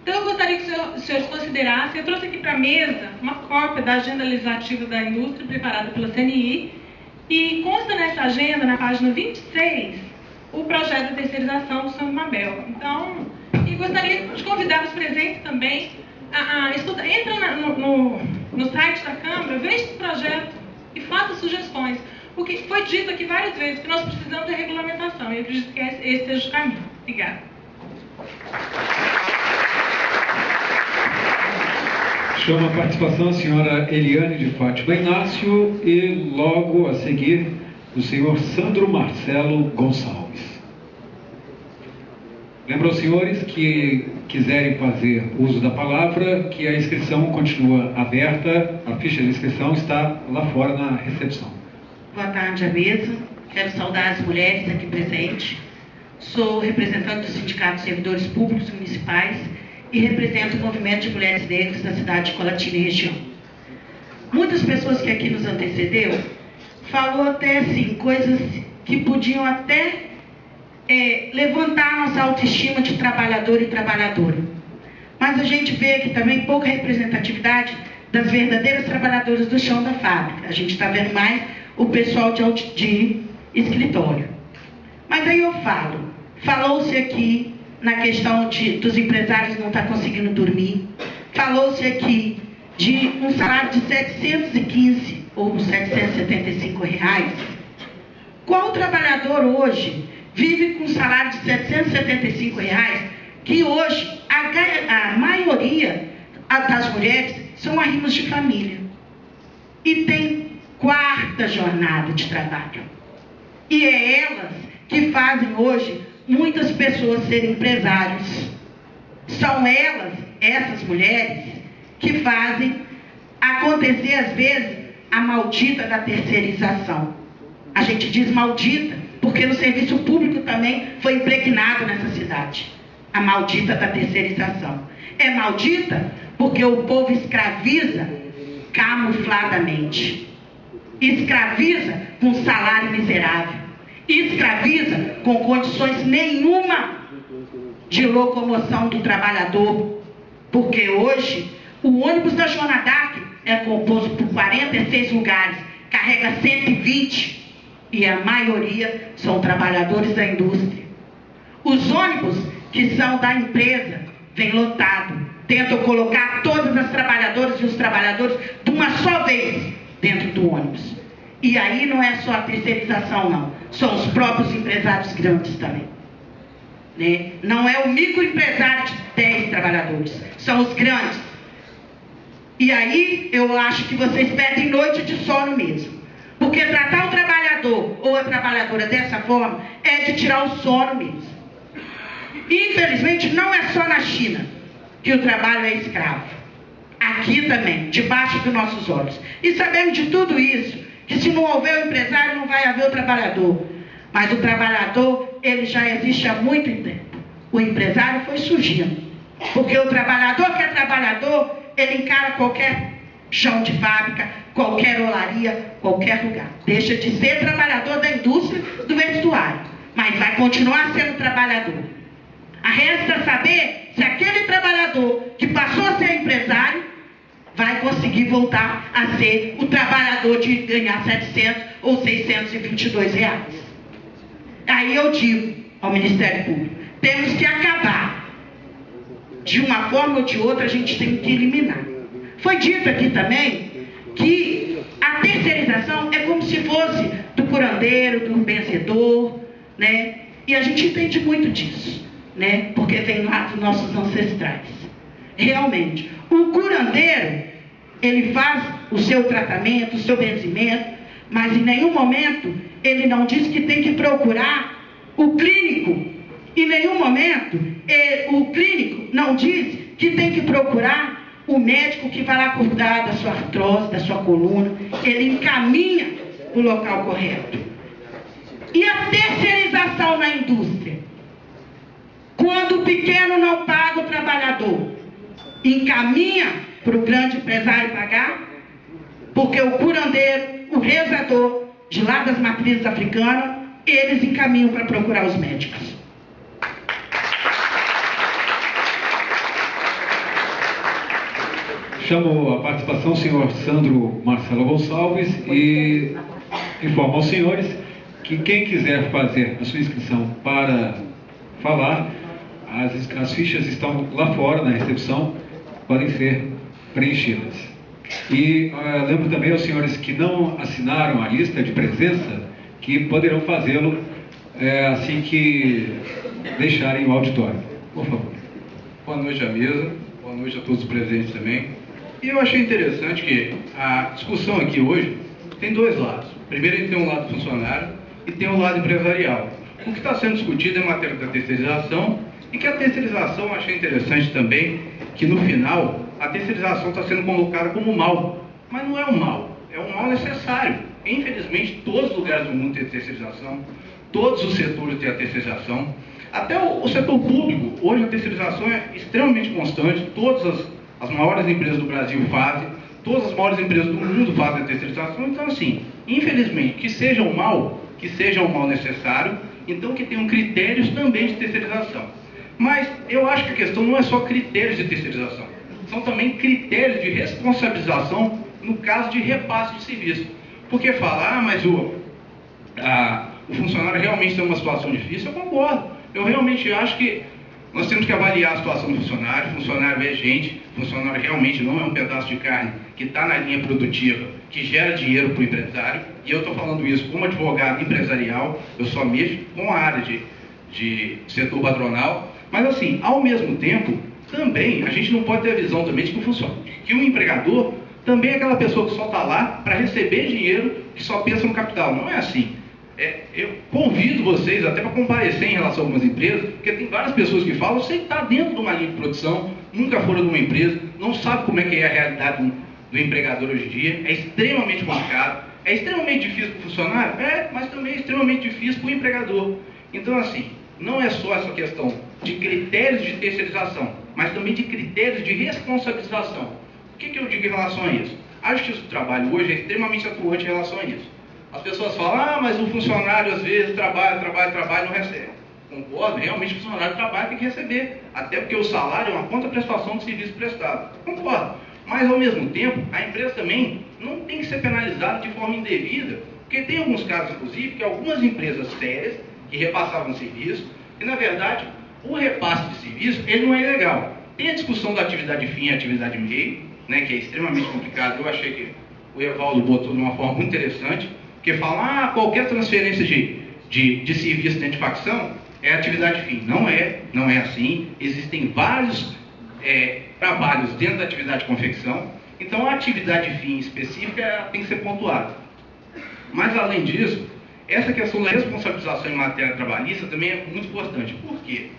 Então eu gostaria que os senhores considerassem, eu trouxe aqui para a mesa uma cópia da agenda legislativa da indústria preparada pela CNI, e consta nessa agenda, na página 26, o projeto de terceirização do Sandro Mabel. Então, e gostaria de convidar os presentes também a estudar. Entra no site da Câmara, veja esse projeto e faça sugestões. O que foi dito aqui várias vezes, que nós precisamos de regulamentação, e eu acredito que esse seja o caminho. Obrigada. Chama a participação a senhora Eliane de Fátima Inácio e logo a seguir o senhor Sandro Marcelo Gonçalves. Lembro aos senhores que quiserem fazer uso da palavra que a inscrição continua aberta, a ficha de inscrição está lá fora na recepção. Boa tarde à mesa, quero saudar as mulheres aqui presentes. Sou representante do Sindicato de Servidores Públicos Municipais e represento o movimento de mulheres negras da cidade de Colatina e região. Muitas pessoas que aqui nos antecedeu falou até assim, coisas que podiam até levantar a nossa autoestima de trabalhador e trabalhadora. Mas a gente vê aqui também pouca representatividade das verdadeiras trabalhadoras do chão da fábrica. A gente está vendo mais o pessoal de escritório. Mas aí eu falou-se aqui na questão dos empresários não estar conseguindo dormir, falou-se aqui de um salário de 715 ou 775 reais. Qual trabalhador hoje vive com um salário de 775 reais, que hoje a maioria das mulheres são arrimas de família e tem quarta jornada de trabalho. E é elas que fazem hoje muitas pessoas serem empresários. São elas, essas mulheres, que fazem acontecer às vezes a maldita da terceirização. A gente diz maldita porque no serviço público também foi impregnado nessa cidade. A maldita da terceirização. É maldita porque o povo escraviza camufladamente. Escraviza com salário miserável. Escraviza com condições nenhuma de locomoção do trabalhador. Porque hoje o ônibus da Joana d'Arc é composto por 46 lugares, carrega 120 e a maioria são trabalhadores da indústria. Os ônibus que são da empresa vêm lotados, tentam colocar todas as trabalhadoras e os trabalhadores de uma só vez dentro do ônibus. E aí não é só a terceirização não, são os próprios empresários grandes também. Né? Não é o microempresário de 10 trabalhadores, são os grandes. E aí eu acho que vocês perdem noite de sono mesmo. Porque tratar o trabalhador ou a trabalhadora dessa forma é de tirar o sono mesmo. Infelizmente não é só na China que o trabalho é escravo. Aqui também, debaixo dos nossos olhos. E sabemos de tudo isso, que se não houver o empresário não vai haver o trabalhador. Mas o trabalhador, ele já existe há muito tempo. O empresário foi surgindo. Porque o trabalhador que é trabalhador, ele encara qualquer chão de fábrica, qualquer olaria, qualquer lugar. Deixa de ser trabalhador da indústria do vestuário, mas vai continuar sendo trabalhador. A resta saber se aquele trabalhador que passou a ser empresário vai conseguir voltar a ser o trabalhador de ganhar 700 ou 622 reais. Aí eu digo ao Ministério Público, temos que acabar. De uma forma ou de outra a gente tem que eliminar. Foi dito aqui também que a terceirização é como se fosse do curandeiro, do benzedor, né? E a gente entende muito disso, né? Porque vem lá dos nossos ancestrais. Realmente, o curandeiro, ele faz o seu tratamento, o seu benzimento, mas em nenhum momento ele não diz que tem que procurar o clínico. Em nenhum momento o clínico não diz que tem que procurar o médico que vai lá cuidar da sua artrose, da sua coluna. Ele encaminha o local correto. E a terceirização na indústria? Quando o pequeno não paga o trabalhador, encaminha para o grande empresário pagar, porque o curandeiro, o rezador, de lá das matrizes africanas, eles encaminham para procurar os médicos. Chamo a participação do senhor Sandro Marcelo Gonçalves e informo aos senhores que quem quiser fazer a sua inscrição para falar, as fichas estão lá fora na recepção, podem ser preenchidas. E lembro também aos senhores que não assinaram a lista de presença que poderão fazê-lo assim que deixarem o auditório. Por favor. Boa noite à mesa, boa noite a todos os presentes também. E eu achei interessante que a discussão aqui hoje tem dois lados. Primeiro, ele tem um lado funcionário e tem um lado empresarial. O que está sendo discutido é a matéria da terceirização, e que a terceirização, eu achei interessante também, que no final, a terceirização está sendo colocada como mal. Mas não é um mal, é um mal necessário. Infelizmente, todos os lugares do mundo têm terceirização, todos os setores têm a terceirização. Até o setor público, hoje a terceirização é extremamente constante, todas as maiores empresas do Brasil fazem, todas as maiores empresas do mundo fazem a terceirização. Então, assim, infelizmente, que seja um mal necessário, então que tenham critérios também de terceirização. Mas eu acho que a questão não é só critérios de terceirização, são também critérios de responsabilização no caso de repasse de serviço. Porque fala, mas o funcionário realmente tem uma situação difícil, eu concordo. Eu realmente acho que nós temos que avaliar a situação do funcionário. O funcionário é gente, o funcionário realmente não é um pedaço de carne que está na linha produtiva, que gera dinheiro para o empresário. E eu estou falando isso como advogado empresarial, eu só mexo com a área de setor patronal. Mas assim, ao mesmo tempo, também, a gente não pode ter a visão também de que o empregador também é aquela pessoa que só está lá para receber dinheiro, que só pensa no capital. Não é assim. Eu convido vocês até para comparecer em relação a algumas empresas, porque tem várias pessoas que falam, você está dentro de uma linha de produção, nunca foram numa empresa, não sabe como é que é a realidade do empregador hoje em dia, é extremamente complicado, é extremamente difícil para o funcionário, mas também é extremamente difícil para o empregador. Então, assim, não é só essa questão de critérios de terceirização, mas também de critérios de responsabilização. O que eu digo em relação a isso? A Justiça do Trabalho hoje é extremamente atuante em relação a isso. As pessoas falam, mas o funcionário às vezes trabalha e não recebe. Concordo, realmente o funcionário trabalha tem que receber, até porque o salário é uma contraprestação de serviço prestado. Concordo. Mas ao mesmo tempo, a empresa também não tem que ser penalizada de forma indevida, porque tem alguns casos, inclusive, que algumas empresas sérias que repassavam serviço, e na verdade, o repasse de serviço, ele não é ilegal. Tem a discussão da atividade fim e atividade meio, né, que é extremamente complicado. Eu achei que o Evaldo botou de uma forma muito interessante, porque fala, qualquer transferência de serviço dentro de facção é atividade fim. Não é assim. Existem vários trabalhos dentro da atividade de confecção, então a atividade fim específica tem que ser pontuada. Mas além disso, essa questão da responsabilização em matéria trabalhista também é muito importante. Por quê?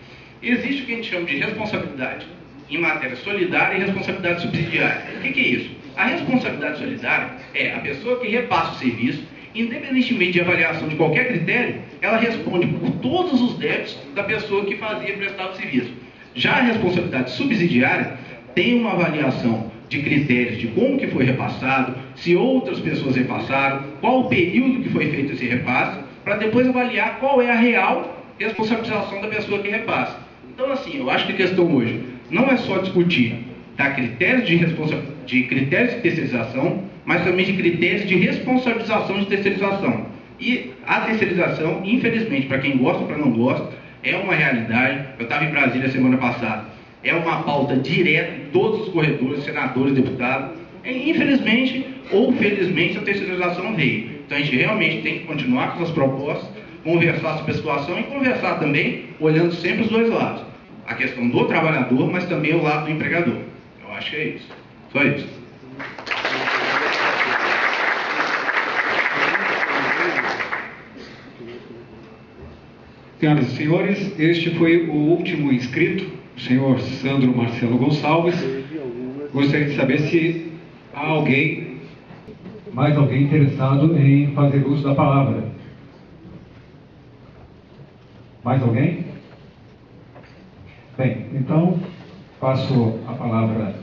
Existe o que a gente chama de responsabilidade em matéria solidária e responsabilidade subsidiária. O que é isso? A responsabilidade solidária é a pessoa que repassa o serviço, independentemente de avaliação de qualquer critério, ela responde por todos os débitos da pessoa que fazia prestar o serviço. Já a responsabilidade subsidiária tem uma avaliação de critérios de como que foi repassado, se outras pessoas repassaram, qual o período que foi feito esse repasse, para depois avaliar qual é a real responsabilização da pessoa que repassa. Então, assim, eu acho que a questão hoje não é só discutir critérios de critérios de terceirização, mas também de critérios de responsabilização de terceirização. E a terceirização, infelizmente, para quem gosta ou para não gosta, é uma realidade. Eu estava em Brasília semana passada. É uma pauta direta em todos os corredores, senadores, deputados. Infelizmente ou felizmente, a terceirização veio. Então a gente realmente tem que continuar com as propostas, conversar sobre a situação e conversar também, olhando sempre os dois lados. A questão do trabalhador, mas também o lado do empregador. Eu acho que é isso. Só isso. Senhoras e senhores, este foi o último inscrito, o senhor Sandro Marcelo Gonçalves. Gostaria de saber se há mais alguém interessado em fazer uso da palavra. Mais alguém? Bem, então passo a palavra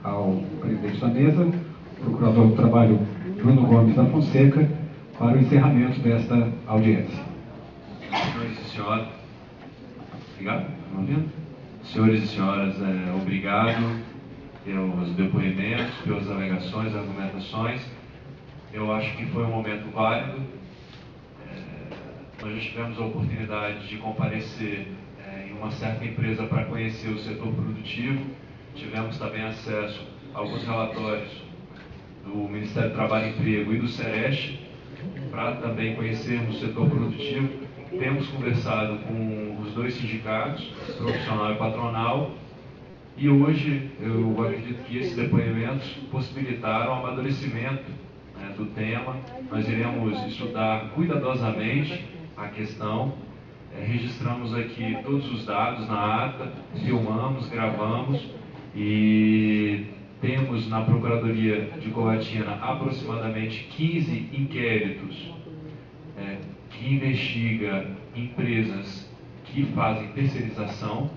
ao presidente da mesa, procurador do Trabalho Bruno Gomes da Fonseca, para o encerramento desta audiência. Senhores e senhoras, obrigado. Senhores e senhoras, obrigado pelos depoimentos, pelas alegações, argumentações. Eu acho que foi um momento válido. Nós já tivemos a oportunidade de comparecer em uma certa empresa para conhecer o setor produtivo. Tivemos também acesso a alguns relatórios do Ministério do Trabalho e Emprego e do SEREST para também conhecermos o setor produtivo. Temos conversado com os dois sindicatos, profissional e patronal, e hoje eu acredito que esses depoimentos possibilitaram o amadurecimento do tema, nós iremos estudar cuidadosamente a questão, registramos aqui todos os dados na ata, filmamos, gravamos e temos na Procuradoria de Coatina aproximadamente 15 inquéritos que investiga empresas que fazem terceirização,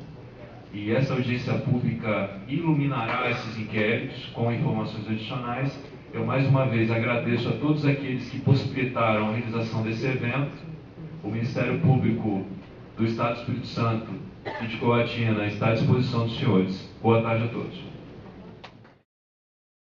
e essa audiência pública iluminará esses inquéritos com informações adicionais. Eu mais uma vez agradeço a todos aqueles que possibilitaram a realização desse evento. O Ministério Público do Estado do Espírito Santo e de Coatina está à disposição dos senhores. Boa tarde a todos.